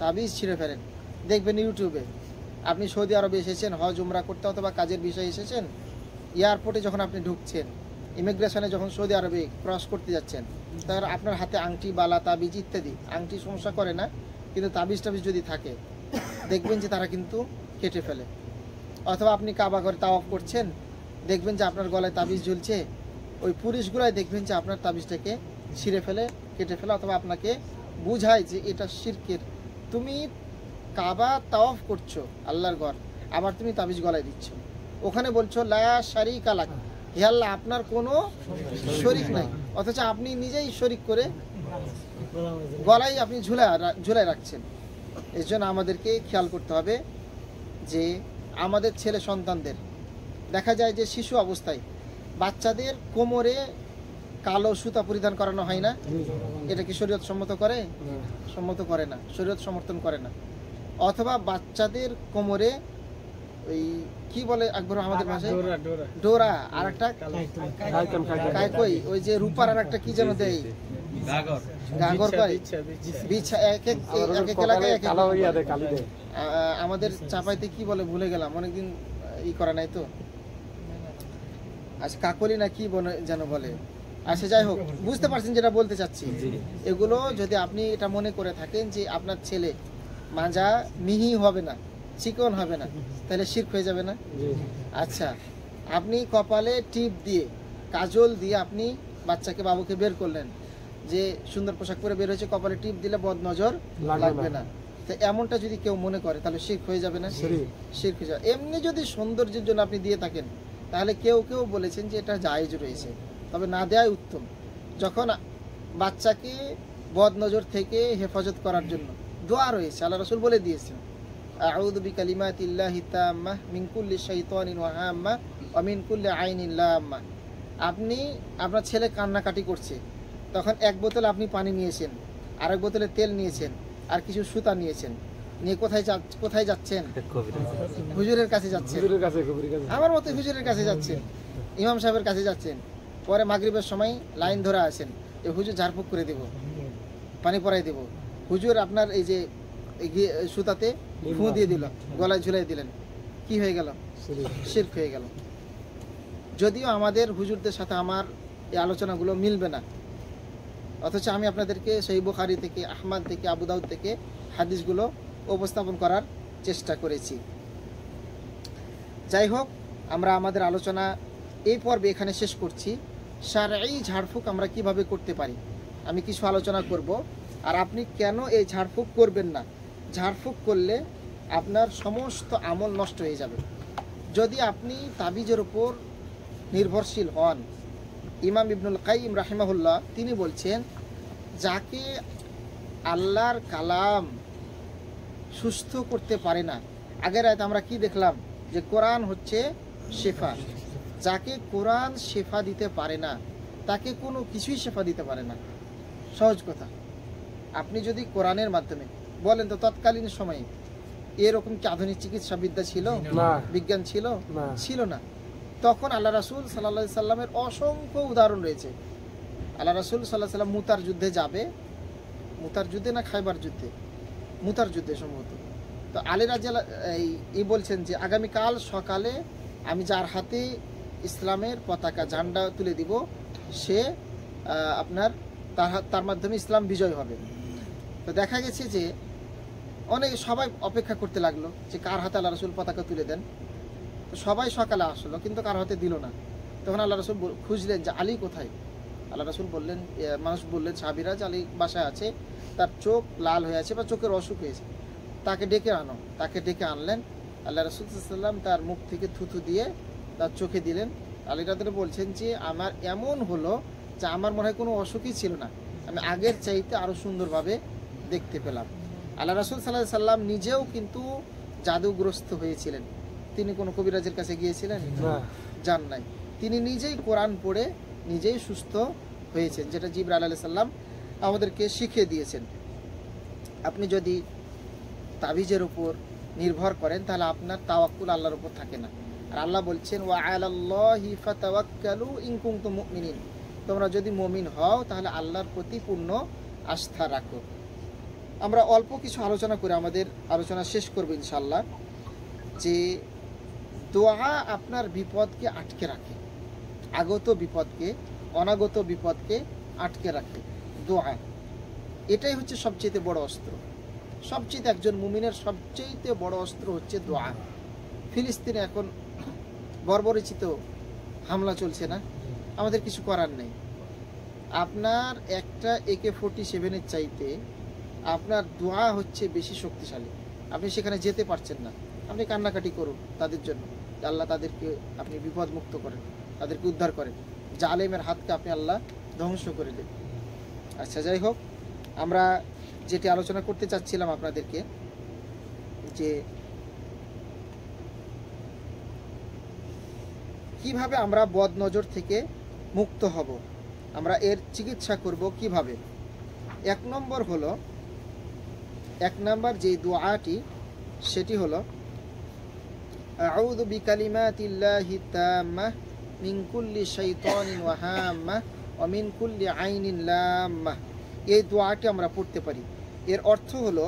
তাবিজ ছিঁড়ে ফেলেন, দেখবেন ইউটিউবে, আপনি সৌদি আরবে এসেছেন হজ উমরা করতে অথবা কাজের বিষয়ে এসেছেন, এয়ারপোর্টে যখন আপনি ঢুকছেন, ইমিগ্রেশনে যখন সৌদি আরবে ক্রস করতে যাচ্ছেন, তার আপনার হাতে আংটি, বালা, তাবিজ ইত্যাদি, আংটি সমস্যা করে না, কিন্তু তাবিজ যদি থাকে, দেখবেন যে তারা কিন্তু কেটে ফেলে। অথবা আপনি কাবা ঘরে তাওয়াফ করছেন, দেখবেন যে আপনার গলায় তাবিজ ঝুলছে, ওই পুলিশগুলাই দেখবেন যে আপনার তাবিজটাকে ছিঁড়ে ফেলে, কেটে ফেলে, অথবা আপনাকে বুঝায় যে এটা শিরকের। তুমি কাবা তাওয়াফ করছো, আল্লাহর ঘর, আবার তুমি তাবিজ গলায় দিচ্ছ, ওখানে বলছো লা শারিকা লাক, হে আল্লাহ আপনার কোনো শরীক নাই, অথচ আপনি নিজেই শরীক করে গলায় আপনি ঝুলায় রাখছেন। এর জন্য আমাদেরকে খেয়াল করতে হবে যে আমাদের ছেলে সন্তানদের দেখা যায় যে শিশু অবস্থায় বাচ্চাদের কোমরে কালো সুতা পরিধান করানো হয় না, এটা কি শরীয়ত সম্মত করে? সম্মত করে না, শরীয়ত সমর্থন করে না। অথবা বাচ্চাদের কোমরে ওই কি বলে আকবর আমাদের ভাষায় ডোরা, আর একটা কাইকই, ওই যে রূপার আর একটা কি যেন দেয়, গাগর করে, বিছা, এক এক এলাকায় এক এক, আমাদের চাপাইতে কি বলে ভুলে গেলাম, অনেকদিন ই করা নাই তো, আচ্ছা কাকলি না কি যেন বলে। আচ্ছা যাই হোক, বুঝতে পারছেন যেটা বলতে চাচ্ছি। এগুলো যদি আপনি এটা মনে করে থাকেন যে আপনার ছেলে মাজা মিহি হবে না, চিকন হবে না, তাহলে শিরক হয়ে যাবে না? আচ্ছা, আপনি কপালে টিপ দিয়ে কাজল দিয়ে আপনি বাচ্চাকে বাবুকে বের করলেন, যে সুন্দর পোশাক পরে বের হয়েছে, কপালে টিপ দিলে বদ নজর লাগবে না, তো এমনটা যদি কেউ মনে করে তাহলে শিরক হয়ে যাবে না? শিরক হয়ে যাবে। এমনি যদি সৌন্দর্যের জন্য আপনি দিয়ে থাকেন তাহলে কেউ কেউ বলেছেন যে এটা জায়েজ রয়েছে, তবে না দেওয়াই উত্তম। যখন বাচ্চাকে বদ নজর থেকে হেফাজত করার জন্য দোয়া রয়েছে, আল্লাহ রাসূল বলে দিয়েছেন, আউযু বিকালিমাতিল্লাহি তাম্মাহ মিন কুল্লি শাইতানিন ওয়া হাম্মাহ ওয়া মিন কুল্লি আইনিন লাম্মাহ। আপনি আপনার ছেলে কান্নাকাটি করছে, তখন এক বোতল আপনি পানি নিয়েছেন, আরেক বোতলে তেল নিয়েছেন, আর কিছু সুতা নিয়েছেন, নিয়ে কোথায় যাচ্ছেন? হুজুরের কাছে যাচ্ছেন, আমার মতো হুজুরের কাছে যাচ্ছেন, ইমাম সাহেবের কাছে যাচ্ছেন। পরে মাগরিবের সময় লাইন ধরে আসেন যে হুজুর ঝাড়ফুঁক করে দেব, পানি পরাই দেব। হুজুর আপনার এই যে সুতাতে ফু দিয়ে দিল, গলায় ঝুলাই দিলেন, কি হয়ে গেল? শিরক হয়ে গেল। যদিও আমাদের হুজুরদের সাথে আমার এই আলোচনাগুলো মিলবে না, অথচ আমি আপনাদেরকে সহিহ বুখারী থেকে, আহমদ থেকে, আবু দাউদ থেকে হাদিসগুলো উপস্থাপন করার চেষ্টা করেছি। যাই হোক, আমরা আমাদের আলোচনা এই পর্বে এখানে শেষ করছি। শারঈ ঝাড়ফুঁক আমরা কিভাবে করতে পারি আমি কিছু আলোচনা করব, আর আপনি কেন এই ঝাড়ফুঁক করবেন না। ঝাড়ফুঁক করলে আপনার সমস্ত আমল নষ্ট হয়ে যাবে। যদি আপনি তাবিজের উপর নির্ভরশীল হন, ইমাম ইবনুল কাইয়িম রাহিমাহুল্লাহ তিনি বলছেন, যাকে আল্লাহর কালাম সুস্থ করতে পারে না, আগের আয়াতে আমরা কি দেখলাম যে কোরআন হচ্ছে শেফা, যাকে কোরআন শেফা দিতে পারে না তাকে কোনো কিছুই শেফা দিতে পারে না। সহজ কথা, আপনি যদি কোরআনের মাধ্যমে বলেন, তো তৎকালীন সময়ে এরকম কি আধুনিক চিকিৎসা বিদ্যা ছিল? বিজ্ঞান ছিল? ছিল না। তখন আল্লাহ রাসূল সাল্লাল্লাহু আলাইহি সাল্লামের অসংখ্য উদাহরণ রয়েছে। আল্লাহ রাসূল সাল্লাল্লাহু আলাইহি সাল্লাম মুতার যুদ্ধে যাবে, মুতার যুদ্ধে না খায়বার যুদ্ধে, মুতার যুদ্ধে সম্ভবত। তো আলী রাদিয়াল্লাহু এই বলছেন যে আগামীকাল সকালে আমি যার হাতে ইসলামের পতাকা ঝান্ডা তুলে দিব, সে আপনার তার মাধ্যমে ইসলাম বিজয় হবে। তো দেখা গেছে যে সবাই অপেক্ষা করতে লাগলো যে কার হাতে আল্লাহ রাসূল পতাকা তুলে দেন। তো সবাই সকালে আসলো, কিন্তু কার হাতে দিল না। তখন আল্লাহ রাসূল খুঁজলেন যে আলী কোথায়। আল্লাহ রাসূল বললেন, মানুষ বললেন সাহাবীরা, যে আলী বাসায় আছে, তার চোখ লাল হয়ে আছে বা চোখের অসুখ হয়েছে, তাকে ডেকে আনো। তাকে ডেকে আনলেন। আল্লাহ রাসূল সাল্লাল্লাহু আলাইহি ওয়াসাল্লাম তার মুখ থেকে থুথু দিয়ে তার চোখে দিলেন। আলী রাদিয়াল্লাহু বলছেন যে আমার এমন হলো যে আমার মনে হয় কোনো অসুখই ছিল না, আমি আগের চাইতে আরো সুন্দরভাবে দেখতে পেলাম। আল্লাহ রাসূল সাল্লাল্লাহু আলাইহি সাল্লাম নিজেও কিন্তু জাদুগ্রস্ত হয়েছিলেন। তিনি কোনো কবিরাজের কাছে গিয়েছিলেন? যান নাই। তিনি নিজেই কোরআন পড়ে নিজেই সুস্থ হয়েছেন, যেটা জিবরাইল আলাইহিস সালাম আমাদেরকে শিখিয়ে দিয়েছেন। আপনি যদি তাবিজের উপর নির্ভর করেন তাহলে আপনার তাওয়াক্কুল আল্লাহর উপর থাকে না। আর আল্লাহ বলছেন, ওয়া আলাল্লাহি ফাতাওয়াক্কালু ইন কুনতুম মুমিনিন, তোমরা যদি মুমিন হও তাহলে আল্লাহর প্রতি পূর্ণ আস্থা রাখো। আমরা অল্প কিছু আলোচনা করে আমাদের আলোচনা শেষ করব ইনশাআল্লাহ। যে দোয়া আপনার বিপদকে আটকে রাখে, আগত বিপদকে, অনাগত বিপদকে আটকে রাখে দোয়া। এটাই হচ্ছে সবচেয়ে বড় অস্ত্র। সবচেয়ে একজন মুমিনের সবচেয়ে বড় অস্ত্র হচ্ছে দোয়া। ফিলিস্তিনে এখন বর্বরচিত হামলা চলছে না, আমাদের কিছু করার নেই। আপনার একটা AK-47 চাইতে আপনার দোয়া হচ্ছে বেশি শক্তিশালী। আপনি সেখানে যেতে পারছেন না, আপনি কান্নাকাটি করুন তাদের জন্য, আল্লাহ তাদেরকে আপনি বিপদ মুক্ত করেন, তাদেরকে উদ্ধার করেন, জালেমের হাতকে আপনি আল্লাহ ধ্বংস করে দেন। আচ্ছা, যাই হোক, আমরা যেটি আলোচনা করতে চাচ্ছিলাম আপনাদেরকে, যে কিভাবে আমরা বদ নজর থেকে মুক্ত হব, আমরা এর চিকিৎসা করব কিভাবে? এক নম্বর যে দোয়াটি সেটি হলো আউযু বিকালিমাতিল্লাহি তাম্মাহ মিন কুল্লি শাইতানিন ওয়া হাম্মাহ ওয়া মিন কুল্লি আইনিন লাম্মাহ। এই দোয়াটি আমরা পড়তে পারি। এর অর্থ হলো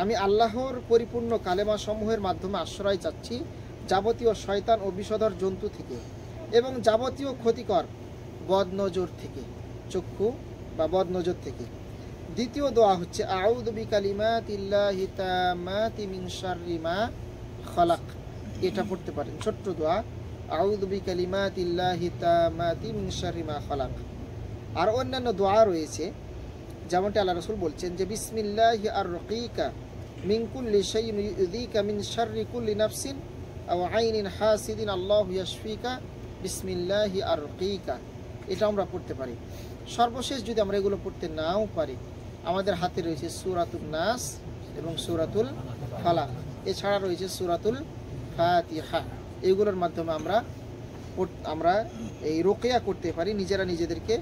আমি আল্লাহর পরিপূর্ণ কালেমা সমূহের মাধ্যমে আশ্রয় চাচ্ছি যাবতীয় শয়তান ও বিষধর জন্তু থেকে এবং যাবতীয় ক্ষতিকর বদনজর থেকে, চক্ষু বা বদনজর থেকে। দ্বিতীয় দোয়া হচ্ছে আউযু বিকালিমাতিল্লাহি তাম্মাতি মিন শাররি মা খালাক। এটা পড়তে পারেন, ছোট্ট দোয়া, আউযু বিকালিমাতিল্লাহি তাম্মাতি মিন শাররি মা খালাক। আর অন্যান্য দোয়া রয়েছে, যেমনটি আল্লাহ রাসূল বলছেন যে বিসমিল্লাহি আররকিকা মিন কুল্লি শাইইন ইউযিকা মিন শাররি কুল্লি নাফসিন আও আইনিন হাসিদিন আল্লাহু ইয়াশফিকা বিসমিল্লাহি আররকিকা। এটা আমরা পড়তে পারি। সর্বশেষ যদি আমরা এগুলো পড়তে নাও পারি, আমাদের হাতে রয়েছে সূরাতুন নাস এবং সূরাতুল ফালাক, এছাড়া রয়েছে সূরাতুল ফাতিহা। এগুলোর মাধ্যমে আমরা এই রুকিয়া করতে পারি, নিজেরা নিজেদেরকে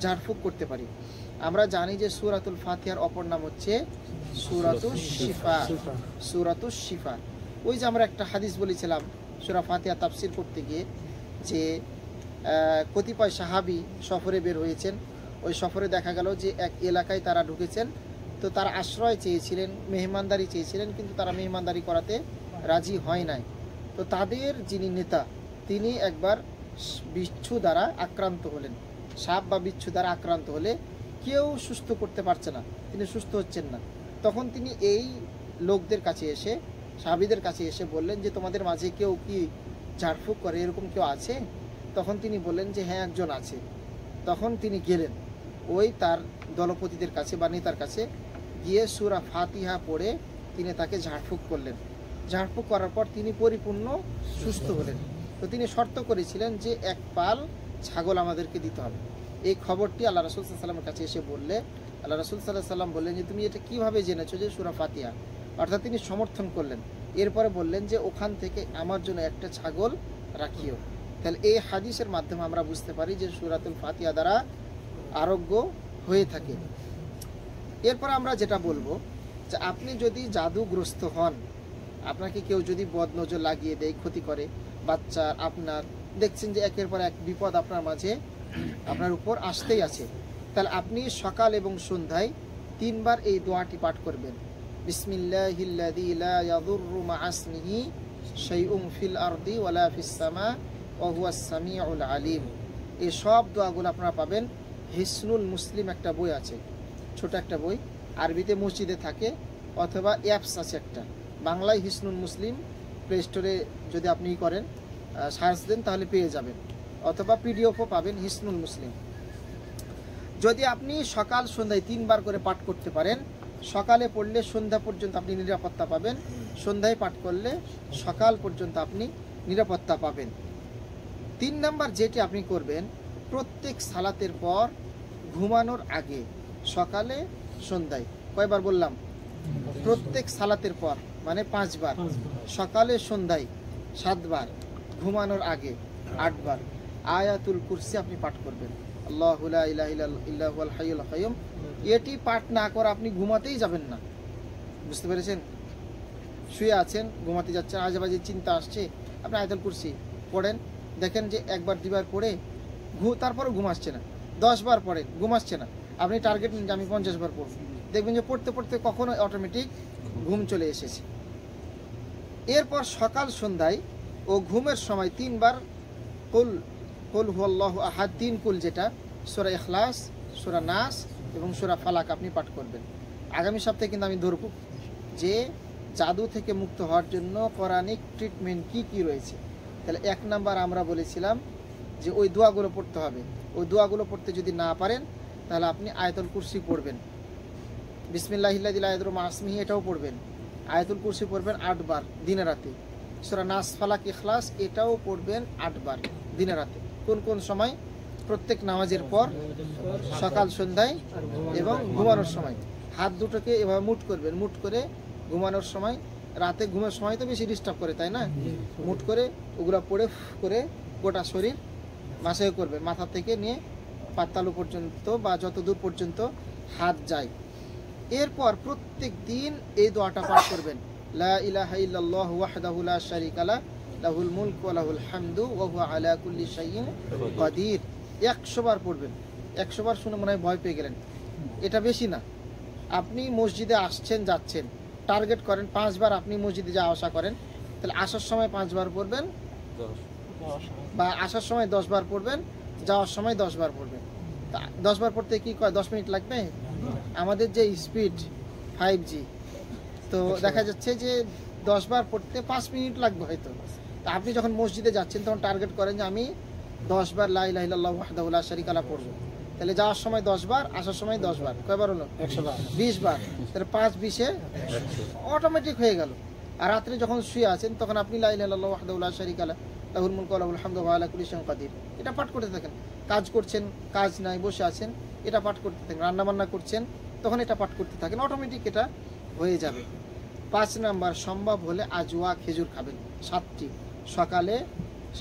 ঝাড়ফুঁক করতে পারি। আমরা জানি যে সূরাতুল ফাতিহার অপর নাম হচ্ছে সূরাতুশ শিফা। সূরাতুশ শিফা, ওই যে আমরা একটা হাদিস বলেছিলাম সূরা ফাতিহা তাফসীর করতে গিয়ে যে কতিপয় সাহাবী সফরে বের হয়েছেন। ওই সফরে দেখা গেল যে এক এলাকায় তারা ঢুকেছেন, তো তারা আশ্রয় চেয়েছিলেন, মেহমানদারি চেয়েছিলেন, কিন্তু তারা মেহমানদারি করাতে রাজি হয় নাই। তো তাদের যিনি নেতা, তিনি একবার বিচ্ছু দ্বারা আক্রান্ত হলেন। সাপ বা বিচ্ছু দ্বারা আক্রান্ত হলে কেউ সুস্থ করতে পারছে না, তিনি সুস্থ হচ্ছেন না। তখন তিনি এই লোকদের কাছে এসে, সাহাবীদের কাছে এসে বললেন যে তোমাদের মাঝে কেউ কি ঝাড়ফুঁক করে, এরকম কেউ আছে? তখন তিনি বললেন যে হ্যাঁ, একজন আছে। তখন তিনি গেলেন ওই তার দলপতিদের কাছে বা নেতার কাছে, গিয়ে সূরা ফাতিহা পড়ে তিনি তাকে ঝাড়ফুঁক করলেন। ঝাড়ফুঁক করার পর তিনি পরিপূর্ণ সুস্থ হলেন। তো তিনি শর্ত করেছিলেন যে এক পাল ছাগল আমাদেরকে দিতে হবে। এই খবরটি আল্লাহ রাসূল সাল্লাল্লাহু আলাইহি ওয়াসাল্লামের কাছে এসে বললে আল্লাহ রাসূল সাল্লাল্লাহু আলাইহি ওয়াসাল্লাম বললেন যে তুমি এটা কিভাবে জেনেছো যে সূরা ফাতিহা? অর্থাৎ তিনি সমর্থন করলেন। এরপরে বললেন যে ওখান থেকে আমার জন্য একটা ছাগল রাখিও। তাহলে এই হাদিসের মাধ্যমে আমরা বুঝতে পারি যে সূরাতুল ফাতিহা দ্বারা আরোগ্য হয়ে থাকে। এরপর আমরা যেটা বলবো যে আপনি যদি জাদুগ্রস্ত হন, আপনাকে কেউ যদি বদনজর লাগিয়ে দেয়, ক্ষতি করে, বাচ্চার, আপনার, দেখছেন যে একের পর এক বিপদ আপনার মাঝে, আপনার উপর আসতেই আছে, তাহলে আপনি সকাল এবং সন্ধ্যায় 3 বার এই দোয়াটি পাঠ করবেন। বিসমিল্লাহিল্লাযী লা ইয়াদুররু মা ইসমিহি শাইউন ফিল আরদি ওয়ালা ফিস সামা ওয়া হুয়াস সামিউল আলিম। এই সব দোয়াগুলো আপনারা পাবেন হিসনুল মুসলিম, একটা বই আছে, ছোট একটা বই, আরবিতে মসজিদে থাকে, অথবা অ্যাপস আছে একটা, বাংলায় হিসনুল মুসলিম, প্লে স্টোরে যদি আপনি করেন সার্চ দেন তাহলে পেয়ে যাবেন, অথবা পিডিএফও পাবেন হিসনুল মুসলিম। যদি আপনি সকাল সন্ধ্যায় 3 বার করে পাঠ করতে পারেন, সকালে পড়লে সন্ধ্যা পর্যন্ত আপনি নিরাপত্তা পাবেন, সন্ধ্যায় পাঠ করলে সকাল পর্যন্ত আপনি নিরাপত্তা পাবেন। 3 নাম্বার যেটি আপনি করবেন, প্রত্যেক সালাতের পর ঘুমানোর আগে, সকালে সন্ধ্যায়, কয়বার বললাম? প্রত্যেক সালাতের পর মানে 5 বার, সকালে সন্ধ্যায় 7 বার, ঘুমানোর আগে 8 বার আয়াতুল কুরসি আপনি পাঠ করবেন। আল্লাহু লা ইলাহা ইল্লা হুয়াল হাইয়ুল কাইয়ুম। এটি পাঠ না করে আপনি ঘুমাতেই যাবেন না। বুঝতে পেরেছেন? শুয়ে আছেন, ঘুমাতে যাচ্ছেন, আজেবাজে চিন্তা আসছে, আপনি আয়াতুল কুরসি পড়েন, দেখেন যে 1 বার 2 বার পড়ে তারপরে ঘুম আসছে না, 10 বার পড়েন, ঘুম আসছে না, আপনি টার্গেট নিন যে আমি 50 বার পড়ব, দেখবেন যে পড়তে পড়তে কখনো অটোমেটিক ঘুম চলে এসেছে। এরপর সকাল সন্ধ্যায় ও ঘুমের সময় 3 বার কুল হুয়াল্লাহু আহাদ, 3 কুল, যেটা সূরা ইখলাস, সূরা নাস এবং সূরা ফালাক আপনি পাঠ করবেন। আগামী সপ্তাহে কিন্তু আমি ধরব যে জাদু থেকে মুক্ত হওয়ার জন্য কোরআনিক ট্রিটমেন্ট কি কি রয়েছে। তাহলে 1 নাম্বার আমরা বলেছিলাম যে ওই দোয়াগুলো পড়তে হবে। ওই দোয়াগুলো পড়তে যদি না পারেন তাহলে আপনি আয়াতুল কুরসি পড়বেন, বিসমিল্লাহিল্লাযী লা ইয়াদুররু মা ইসমিহি এটাও পড়বেন, আয়াতুল কুরসি পড়বেন 8 বার দিনে রাতে, সূরা নাস, ফালাক, ইখলাস এটাও পড়বেন 8 বার দিনে রাতে। কোন কোন সময়? প্রত্যেক নামাজের পর, সকাল সন্ধ্যায় এবং ঘুমানোর সময়। হাত দুটোকে এভাবে মুঠ করবেন, মুঠ করে ঘুমানোর সময়, রাতে ঘুমের সময় তো বেশি ডিস্টার্ব করে, তাই না? মুঠ করে ওগুলো পড়ে করে গোটা শরীর মাসাজ করবেন, মাথা থেকে নিয়ে পাতালু পর্যন্ত বা যত দূর পর্যন্ত হাত যায়। এরপর প্রত্যেক দিন এই দোয়াটা পাঠ করবেন, লা ইলাহা ইল্লাল্লাহু ওয়াহদাহু লা শারীকা লাহু লাহুল মুলকু ওয়া লাহুল হামদু ওয়া হুয়া আলা কুল্লি শাইইন কাদির। 100 বার পড়বেন। 100 বার শুনে মনে হয় ভয় পেয়ে গেলেন, এটা বেশি না। আপনি মসজিদে আসছেন যাচ্ছেন, টার্গেট করেন 5 বার আপনি মসজিদে যাওয়া আসা করেন, তাহলে আসার সময় 5 বার পড়বেন, বা আসার সময় 10 বার পড়বেন, যাওয়ার সময় 10 বার পড়বেন। 10 বার পড়তে কি কয় 10 মিনিট লাগবে? আমাদের যে স্পিড 5G, তো দেখা যাচ্ছে যে 10 বার পড়তে 5 মিনিট লাগবে হয়তো। তা আপনি যখন মসজিদে যাচ্ছেন তখন টার্গেট করেন যে আমি 10 বার লা ইলাহা ইল্লাল্লাহু ওয়াহদাহু লা শারীকা লাহু পড়ব। তাহলে যাওয়ার সময় 10 বার, আসার সময় 10 বার, কয়বার হলো? 100 বার, 20 বার। তাহলে 5 20 অটোমেটিক হয়ে গেল। আর রাত্রে যখন শুয়ে আছেন তখন আপনি লা ইলাহা ইল্লাল্লাহু ওয়াহদাহু লা শারীকা লাহু লাহুল মুলকু ওয়া লাহুল হামদু ওয়া আলা কুল্লি শাইইন কাদির, এটা পাঠ করতে থাকেন। কাজ করছেন, কাজ নাই, বসে আছেন, এটা পাঠ করতে থাকেন। রান্না বান্না করছেন, তখন এটা পাঠ করতে থাকেন, অটোমেটিক এটা হয়ে যাবে। 5 নাম্বার, সম্ভব হলে আজওয়া খেজুর খাবেন 7টি। সকালে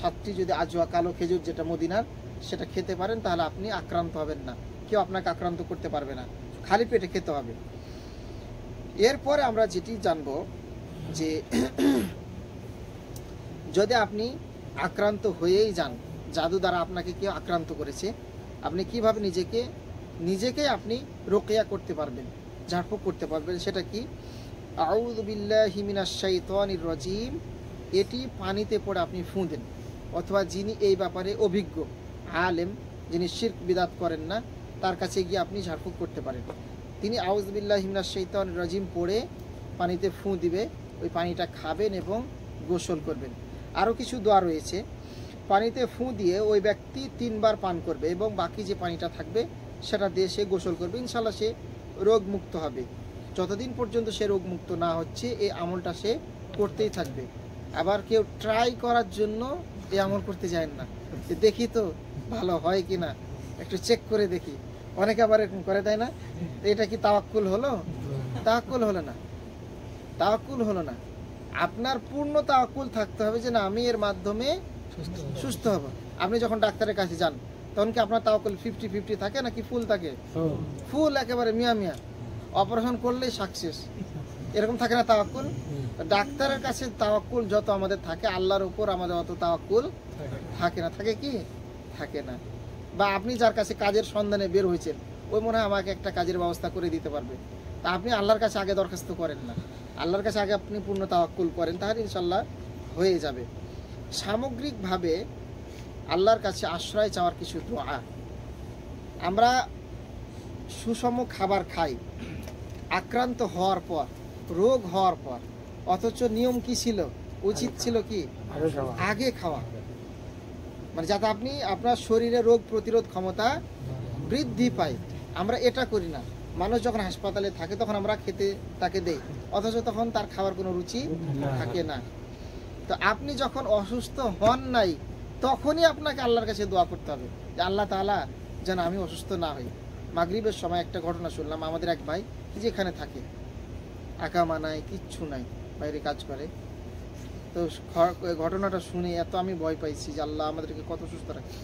7টি যদি আজওয়া কালো খেজুর যেটা মদিনার, সেটা খেতে পারেন, তাহলে আপনি আক্রান্ত হবেন না, কেউ আপনাকে আক্রান্ত করতে পারবে না। খালি পেটে খেতে হবে। এরপরে আমরা যেটি জানবো যে যদি আপনি আক্রান্ত হয়েই যান, জাদু দ্বারা আপনাকে কেউ আক্রান্ত করেছে, আপনি কিভাবে নিজেকে আপনি রোকেয়া করতে পারবেন, ঝাড়ফুঁক করতে পারবেন, সেটা কি? আউযু বিল্লাহি মিনাশ শাইতানির রাজিম, এটি পানিতে পড়ে আপনি ফুঁ দেন, অথবা যিনি এই ব্যাপারে অভিজ্ঞ আলেম, যিনি শিরক বিদআত করেন না, তার কাছে গিয়ে আপনি ঝাড়ফুঁক করতে পারেন। তিনি আউযু বিল্লাহি মিনাশ শাইতানির রাজিম পড়ে পানিতে ফুঁ দিবে, ওই পানিটা খাবেন এবং গোসল করবেন। আরও কিছু দোয়া রয়েছে। পানিতে ফুঁ দিয়ে ওই ব্যক্তি 3 বার পান করবে এবং বাকি যে পানিটা থাকবে সেটা দিয়ে সে গোসল করবে, ইনশাল্লাহ সে রোগ মুক্ত হবে। যতদিন পর্যন্ত সে রোগ মুক্ত না হচ্ছে এই আমলটা সে করতেই থাকবে। আবার কেউ ট্রাই করার জন্য এই আমল করতে যায় না, যে দেখি তো ভালো হয় কি না, একটু চেক করে দেখি। অনেকে আবার এরকম করে, তাই না? এটা কি তাওয়াক্কুল হলো? তাওয়াক্কুল হলো না, তাওয়াক্কুল হলো না। আপনার পূর্ণ তাওয়াক্কুল থাকতে হবে যে না, আমি এর মাধ্যমে সুস্থ হব। আপনি যখন ডাক্তারের কাছে যান তখন কি আপনার তাওয়াক্কুল 50-50 থাকে নাকি ফুল থাকে? ফুল, একেবারে মিয়া মিয়া, অপারেশন করলেই সাকসেস, এরকম থাকে না তাওয়াক্কুল? ডাক্তারের কাছে তাওয়াক্কুল যত আমাদের থাকে, আল্লাহর উপর আমাদের অত তাওয়াক্কুল থাকে না। থাকে কি? থাকে না। বা আপনি যার কাছে কাজের সন্ধানে বের হয়েছেন, ওই মনে হয় আমাকে একটা কাজের ব্যবস্থা করে দিতে পারবে, তা আপনি আল্লাহর কাছে আগে দরখাস্ত করেন না, আল্লাহর কাছে আগে আপনি পূর্ণ তাওয়াক্কুল করেন, তাহলে ইনশাল্লাহ হয়ে যাবে। সামগ্রিকভাবে আল্লাহর কাছে আশ্রয় চাওয়ার কিছু দোয়া। আমরা সুষম খাবার খাই আক্রান্ত হওয়ার পর, রোগ হওয়ার পর, অথচ নিয়ম কি ছিল? উচিত ছিল কি? আগে খাওয়া, মানে যাতে আপনি আপনার শরীরে রোগ প্রতিরোধ ক্ষমতা বৃদ্ধি পায়। আমরা এটা করি না। মানুষ যখন হাসপাতালে থাকে তখন আমরা খেতে তাকে দেই, অথচ তখন তার খাওয়ার কোনো রুচি থাকে না। তো আপনি যখন অসুস্থ হন নাই, তখনই আপনাকে আল্লাহর কাছে দোয়া করতে হবে যে আল্লাহ তাআলা যেন আমি অসুস্থ না হই। মাগরিবের সময় একটা ঘটনা শুনলাম, আমাদের এক ভাই যেখানে থাকে, আকামা নাই, কিচ্ছু নাই, বাইরে কাজ করে। তো ঘটনাটা শুনে এত আমি ভয় পাইছি যে আল্লাহ আমাদেরকে কত সুস্থ রাখে।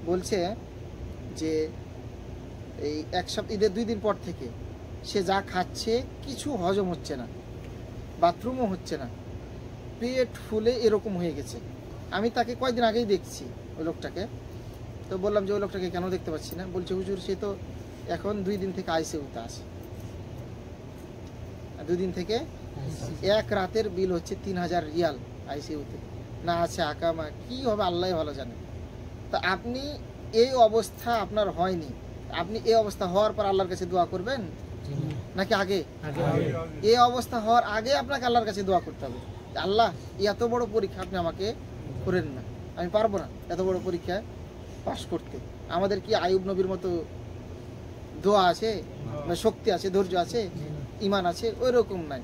বলছে যে এই এক সপ্তাহ, ঈদের 2 দিন পর থেকে সে যা খাচ্ছে কিছু হজম হচ্ছে না, বাথরুমও হচ্ছে না, পেট ফুলে এরকম হয়ে গেছে। আমি তাকে কয়েকদিন আগেই দেখছি ওই লোকটাকে, তো বললাম যে ওই লোকটাকে কেন দেখতে পাচ্ছি না? বলছে হুজুর সে তো এখন 2 দিন থেকে আইসিইউতে আছে, 2 দিন থেকে এক রাতের বিল হচ্ছে 3000 রিয়াল আইসিইউতে, না আছে আকামা, কি হবে আল্লাহ ভালো জানে। তা আপনি এই অবস্থা আপনার হয়নি, আপনি এই অবস্থা হওয়ার পর আল্লাহর কাছে দোয়া করবেন নাকি আগে? এই অবস্থা হওয়ার আগে আপনাকে আল্লাহর কাছে দোয়া করতে হবে, আল্লাহ এত বড় পরীক্ষা আপনি আমাকে করেন না, আমি পারবো না এত বড় পরীক্ষা পাশ করতে। আমাদের কি আইয়ুব নবীর মতো দোয়া আছে, শক্তি আছে, ধৈর্য আছে, ঈমান আছে? ওই রকম নাই।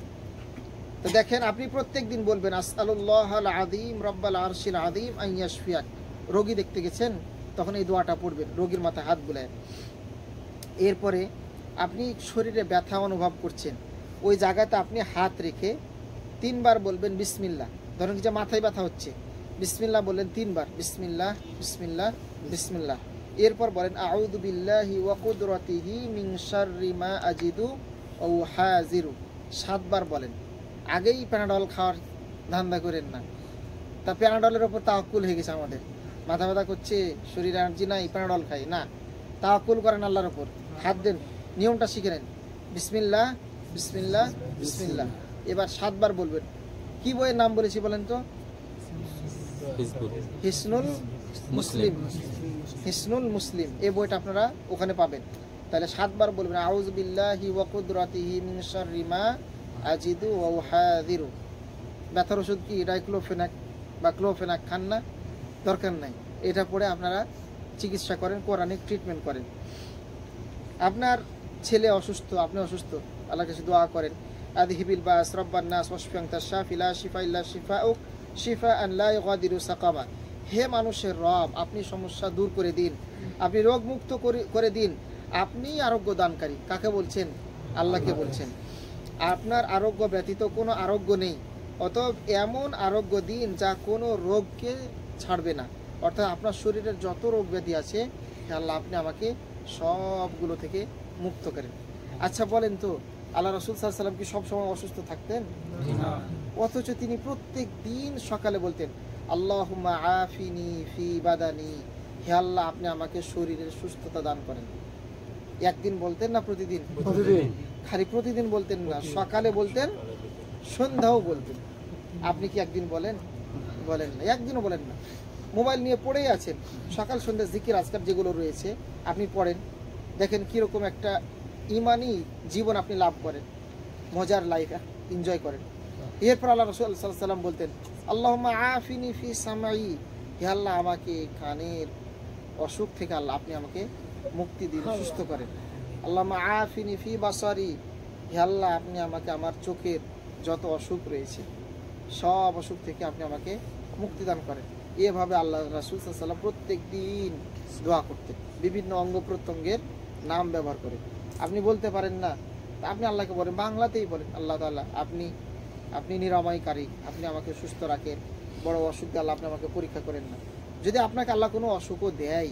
তো দেখেন, আপনি প্রত্যেক দিন বলবেন আসআলুল্লাহাল আযীম রাব্বাল আরশিল আযীম আন ইয়াশফিয়াক। রোগী দেখতে গেছেন তখন এই দোয়াটা পড়বেন, রোগীর মাথায় হাত বুলায়। এরপরে আপনি শরীরে ব্যথা অনুভব করছেন, ওই জায়গাতে আপনি হাত রেখে 3 বার বলবেন বিসমিল্লাহ। ধরেন যে মাথায় ব্যথা হচ্ছে, বিসমিল্লাহ বললেন 3 বার, বিসমিল্লাহ বিসমিল্লাহ বিসমিল্লাহ। এরপর বলেন আউযু বিল্লাহি ওয়া কুদরাতিহি মিন শাররি মা আজিদু ও হাজিরু, 7 বার বলেন। আগেই প্যানাডল খাওয়ার ধান্দা করেন না। তা প্যানাডলের ওপর তাওয়াক্কুল হয়ে গেছে আমাদের, মাথা ব্যথা করছে, শরীরে এনার্জি নাই, প্যানাডল খাই না। তাওয়াক্কুল করেন আল্লাহর ওপর, হাত দেন, নিয়মটা শিখে নেন। বিসমিল্লাহ বিসমিল্লাহ বিসমিল্লাহ। এবার 7 বার বলবেন। কি বইয়ের নাম বলেছি বলেন তো? হিসনুল মুসলিম। হিসনুল মুসলিম, এই বইটা আপনারা ওখানে পাবেন। তাহলে 7 বার বলবেন আউযু বিল্লাহি ওয়া কুদরাতিহি মিন শাররি মা আজিদু ওয়া উহাযিরু। ব্যথার ওষুধ কি ডাইক্লোফেনাক বা ক্লোফেনাক খান না, দরকার নাই। এটা পড়ে আপনারা চিকিৎসা করেন, কোরআনিক ট্রিটমেন্ট করেন। আপনার ছেলে অসুস্থ, আপনি অসুস্থ, আল্লাহর কাছে দোয়া করেন আযহিবিল বাস রাব্বান নাস ওয়াশফি আনতা শাফি লা শিফা ইল্লা শিফাউক শিফাআন লা ইগাদিরু সাকামা। হে মানুষের রব, আপনি সমস্যা দূর করে দিন, আপনি রোগ মুক্ত করে দিন, আপনি আরোগ্য দানকারী। কাকে বলছেন? আল্লাহকে বলছেন। আপনার আরোগ্য ব্যতীত কোনো আরোগ্য নেই, অতএব এমন আরোগ্য দিন যা কোনো রোগকে ছাড়বে না। অর্থাৎ আপনার শরীরের যত রোগ ব্যাধি আছে আল্লাহ আপনি আমাকে সবগুলো থেকে মুক্ত করেন। আচ্ছা বলেন তো, আল্লাহ রাসূল সাল্লাল্লাহু আলাইহি ওয়াসাল্লাম কি সবসময় অসুস্থ থাকতেন? অথচ তিনি প্রত্যেক দিন সকালে বলতেন আল্লাহুম্মা আফিনি ফি বাদানি, হে আল্লাহ আপনি আমাকে শরীরের সুস্থতা দান করেন। একদিন বলতেন না প্রতিদিন? প্রতিদিন। খালি প্রতিদিন বলতেন না, সকালে বলতেন, সন্ধ্যাও বলতেন। আপনি কি একদিন বলেন? বলেন না, একদিনও বলেন না। মোবাইল নিয়ে পড়েই আছেন, সকাল সন্ধ্যা জিকির আজকার যেগুলো রয়েছে আপনি পড়েন, দেখেন কীরকম একটা ইমানি জীবন আপনি লাভ করেন, মজার লাইফ এনজয় করেন। এরপর আল্লাহ রাসূল সাল্লাল্লাহু আলাইহি ওয়াসাল্লাম বলতেন আল্লাহুম্মা আফিনি ফি সামাই, হে আল্লাহ আমাকে কানের অসুখ থেকে আল্লাহ আপনি আমাকে মুক্তি দিন, সুস্থ করেন। আল্লাহুম্মা আফিনি ফি বাসারি, হে আল্লাহ আপনি আমাকে আমার চোখের যত অসুখ রয়েছে সব অসুখ থেকে আপনি আমাকে মুক্তি দান করেন। এভাবে আল্লাহ রাসূল সাল্লাল্লাহু আলাইহি ওয়াসাল্লাম প্রত্যেক দিন দোয়া করতেন, বিভিন্ন অঙ্গ প্রত্যঙ্গের নাম ব্যবহার করে। আপনি বলতে পারেন না, আপনি আল্লাহকে বলেন, বাংলাতেই বলেন আল্লাহ তাআলা আপনি নিরাময়কারী, আপনি আমাকে সুস্থ রাখেন, বড় অসুখ দিয়ে আল্লাহ আপনি আমাকে পরীক্ষা করেন না। যদি আপনাকে আল্লাহ কোনো অসুখও দেয়,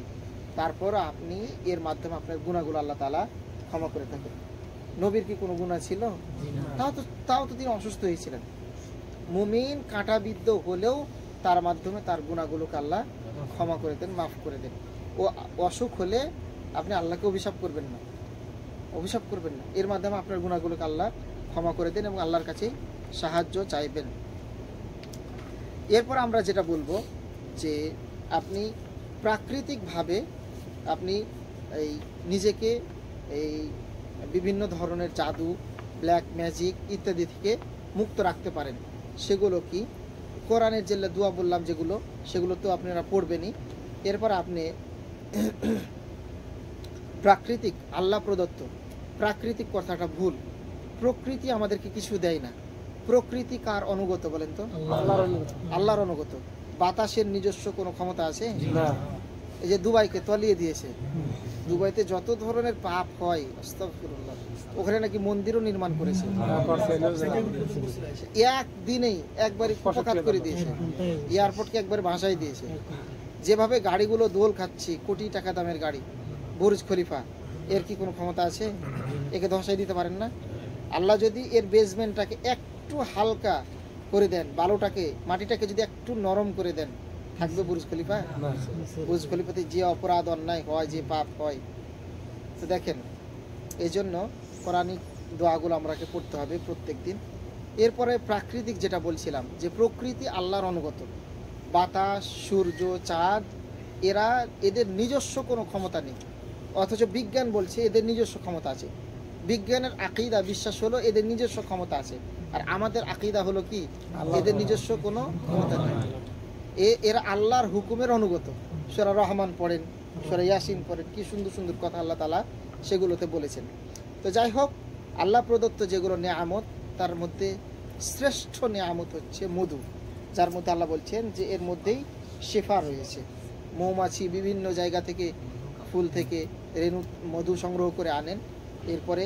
তারপর আপনি এর মাধ্যমে আপনার গুনাহগুলো আল্লাহ তাআলা ক্ষমা করে থাকেন। নবীর কি কোনো গুনাহ ছিল? তাও তো তিনি অসুস্থ হয়েছিলেন। মুমিন কাঁটাবিদ্ধ হলেও তার মাধ্যমে তার গুনাহগুলোকে আল্লাহ ক্ষমা করে দেন, মাফ করে দেন। ও অসুখ হলে আপনি আল্লাহকে অভিশাপ করবেন না, অভিশাপ করবেন না, এর মাধ্যমে আপনার গুনাহগুলোকে আল্লাহ ক্ষমা করে দেন এবং আল্লাহর কাছে সাহায্য চাইবেন। এরপর আমরা যেটা বলবো যে আপনি প্রাকৃতিকভাবে আপনি এই নিজেকে এই বিভিন্ন ধরনের জাদু, ব্ল্যাক ম্যাজিক ইত্যাদি থেকে মুক্ত রাখতে পারেন। সেগুলো কি? কোরআনের যে দোয়া বললাম যেগুলো, সেগুলো তো আপনারা পড়বেনই। এরপর আপনি প্রাকৃতিক, আল্লাহ প্রদত্ত, প্রাকৃতিক কথাটা ভুল, প্রকৃতি আমাদেরকে কিছু দেয় না। প্রকৃতি কার অনুগত বলেন তো? আল্লাহর অনুগত। বাতাসের নিজস্ব কোনো ক্ষমতা আছে? এই যে দুবাইকে তলিয়ে দিয়েছে, দুবাইতে যত ধরনের পাপ হয় আস্তাগফিরুল্লাহ, ওখানে নাকি মন্দিরও নির্মাণ করেছে, একদিনেই একবারই কুপকাত করে দিয়েছে, এয়ারপোর্টকে একবার ভাসাই দিয়েছে। যেভাবে গাড়িগুলো দোল খাচ্ছে, কোটি টাকা দামের গাড়ি, বুর্জ খলিফা, এর কি কোনো ক্ষমতা আছে? একে ধসাই দিতে পারেন না? আল্লাহ যদি এর বেসমেন্টটাকে একটু হালকা করে দেন, বালুটাকে, মাটিটাকে যদি একটু নরম করে দেন, থাকবে বুর্জ খলিফা? বুর্জ খলিফাতে যে অপরাধ অন্যায় হয়, যে পাপ হয়। তো দেখেন, এই জন্য কোরআনিক দোয়াগুলো আমরাকে পড়তে হবে প্রত্যেক দিন। এরপরে প্রাকৃতিক যেটা বলছিলাম, যে প্রকৃতি আল্লাহর অনুগত, বাতাস, সূর্য, চাঁদ, এদের নিজস্ব কোনো ক্ষমতা নেই, অথচ বিজ্ঞান বলছে এদের নিজস্ব ক্ষমতা আছে। বিজ্ঞানের আকীদা, বিশ্বাস হলো এদের নিজস্ব ক্ষমতা আছে, আর আমাদের আকীদা হলো কি? এদের নিজস্ব কোনো ক্ষমতা নেই। এরা আল্লাহর হুকুমের অনুগত। সূরা রহমান পড়েন, সূরা ইয়াসিন পড়েন, কি সুন্দর সুন্দর কথা আল্লাহ তাআলা সেগুলোতে বলেছেন। তো যাই হোক, আল্লাহ প্রদত্ত যেগুলো নেয়ামত, তার মধ্যে শ্রেষ্ঠ নেয়ামত হচ্ছে মধু, যার মধ্যে আল্লাহ বলছেন যে এর মধ্যেই শিফা রয়েছে। মৌমাছি বিভিন্ন জায়গা থেকে, ফুল থেকে রেণু মধু সংগ্রহ করে আনেন, এরপরে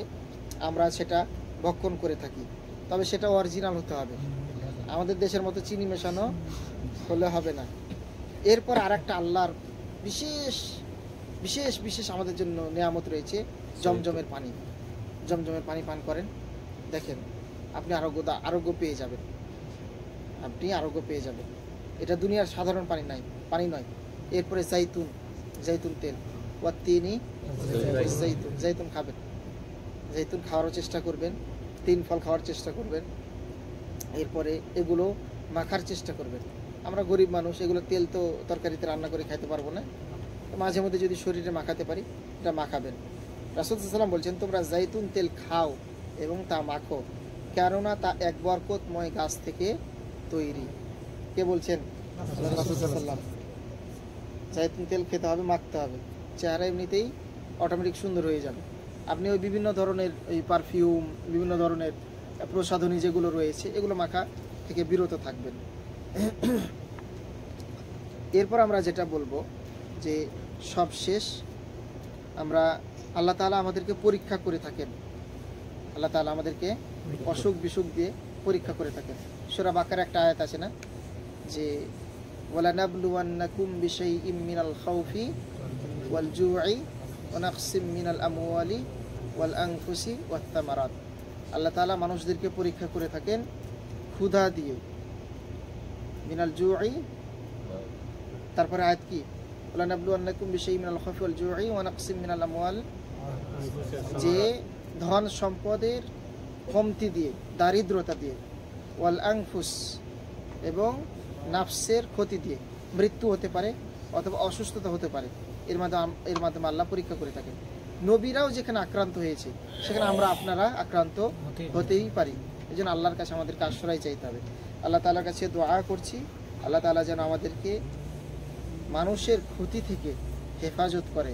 আমরা সেটা ভক্ষণ করে থাকি। তবে সেটা অরিজিনাল হতে হবে, আমাদের দেশের মতো চিনি মেশানো হলে হবে না। এরপর আর একটা আল্লাহর বিশেষ বিশেষ বিশেষ আমাদের জন্য নিয়ামত রয়েছে, জমজমের পানি। জমজমের পানি পান করেন, দেখেন আপনি আরোগ্য পেয়ে যাবেন, আপনি আরোগ্য পেয়ে যাবেন। এটা দুনিয়ার সাধারণ পানি নয়। এরপরে জাইতুন তেল, ওয়াত্তিনি জাইতুন খাবেন, জাইতুন খাওয়ার চেষ্টা করবেন, 3 ফল খাওয়ার চেষ্টা করবেন। এরপরে এগুলো মাখার চেষ্টা করবেন। আমরা গরিব মানুষ, এগুলো তেল তো তরকারিতে রান্না করে খাইতে পারবো না, মাঝে মধ্যে যদি শরীরে মাখাতে পারি এটা মাখাবেন। রাসূল সাল্লাল্লাহু আলাইহি ওয়াসাল্লাম বলছেন, তোমরা জাইতুন তেল খাও এবং তা মাখো, কেননা তা এক বরকতময় গাছ থেকে তৈরি। কে বলছেন? রাসূল সাল্লাল্লাহু আলাইহি ওয়াসাল্লাম। জাইতুন তেল খেতে হবে, মাখতে হবে, চেহারা এমনিতেই অটোমেটিক সুন্দর হয়ে যাবে। আপনি ওই বিভিন্ন ধরনের ওই পারফিউম, বিভিন্ন ধরনের প্রসাধনী যেগুলো রয়েছে এগুলো মাখা থেকে বিরত থাকবেন। এরপর আমরা যেটা বলবো যে সবশেষ আমরা আল্লাহ তাআলা আমাদেরকে পরীক্ষা করে থাকেন, আল্লাহ তাআলা আমাদেরকে অসুখ বিসুখ দিয়ে পরীক্ষা করে থাকেন। সূরা বাকারার একটা আয়াত আছে না, যে ওয়ালানাবলুওয়ান্নাকুম বিশাইইম মিনাল খাউফি ওয়াল জু'i ওয়া নাকসিম মিনাল আমওয়ালি ওয়াল আনফুসি ওয়াত তামারাত। আল্লাহ তাআলা মানুষদেরকে পরীক্ষা করে থাকেন ক্ষুধা দিয়ে, মিনাল জু'i, তারপরে আয়াত কি, ওয়ালানাবলুওয়ান্নাকুম বিশাইইম মিনাল খাউফি ওয়াল জু'i ওয়া নাকসিম মিনাল আমওয়াল, যে ধন সম্পদের কমতি দিয়ে, দারিদ্রতা দিয়ে, ওয়াল আনফুস, এবং নাফসের ক্ষতি দিয়ে, মৃত্যু হতে পারে অথবা অসুস্থতা হতে পারে। এর মাধ্যমে আল্লাহ পরীক্ষা করে থাকেন। নবীরাও যেখানে আক্রান্ত হয়েছে সেখানে আপনারা আক্রান্ত হতেই পারি। এই জন্য আল্লাহর কাছে আমাদেরকে আশ্রয় চাইতে হবে। আল্লাহ তাআলার কাছে দোয়া করছি, আল্লাহ তাআলা যেন আমাদেরকে মানুষের ক্ষতি থেকে হেফাজত করে,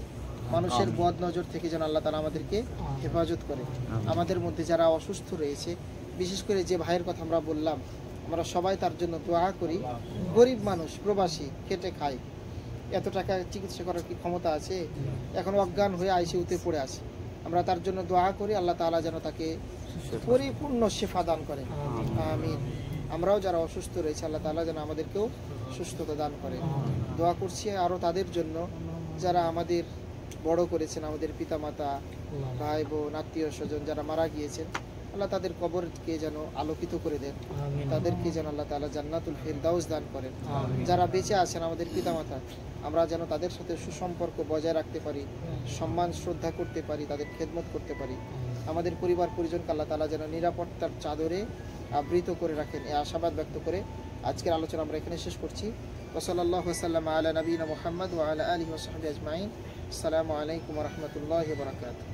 মানুষের বদ নজর থেকে যেন আল্লাহ তাআলা আমাদেরকে হেফাজত করে। আমাদের মধ্যে যারা অসুস্থ রয়েছে, বিশেষ করে যে ভাইয়ের কথা আমরা বললাম, আমরা সবাই তার জন্য দোয়া করি। গরিব মানুষ, প্রবাসী, খেটে খায়, এত টাকা চিকিৎসা করার কি ক্ষমতা আছে? এখন অজ্ঞান হয়ে আইসিইউতে পড়ে আছে। আমরা তার জন্য দোয়া করি, আল্লাহ তাআলা যেন তাকে পরিপূর্ণ শিফা দান করেন, আমিন। আমরাও যারা অসুস্থ রয়েছে আল্লাহ তাআলা যেন আমাদেরকেও সুস্থতা দান করেন। দোয়া করছি আরও তাদের জন্য যারা আমাদের বড় করেছেন, আমাদের পিতামাতা, ভাই বোন, আত্মীয় স্বজন যারা মারা গিয়েছেন, আল্লাহ তাদের কবরকে যেন আলোকিত করে দেন, তাদেরকে যেন আল্লাহ তাআলা জান্নাতুল ফিরদাউস দান করেন। যারা বেঁচে আছেন আমাদের পিতামাতা, আমরা যেন তাদের সাথে সুসম্পর্ক বজায় রাখতে পারি, সম্মান শ্রদ্ধা করতে পারি, তাদের খেদমত করতে পারি। আমাদের পরিবার পরিজনকে আল্লাহ তাআলা যেন নিরাপত্তার চাদরে আবৃত করে রাখেন, এই আশাবাদ ব্যক্ত করে আজকের আলোচনা আমরা এখানে শেষ করছি। ওয়া সাল্লাল্লাহু ওয়াসাল্লাম আলা নবিয়িনা মুহাম্মদ ওয়া আলা আলিহি ওয়া সাহবিহি আজমাইন। আসসালামু আলাইকুম ওয়া রাহমাতুল্লাহি ওয়া বারাকাতুহু।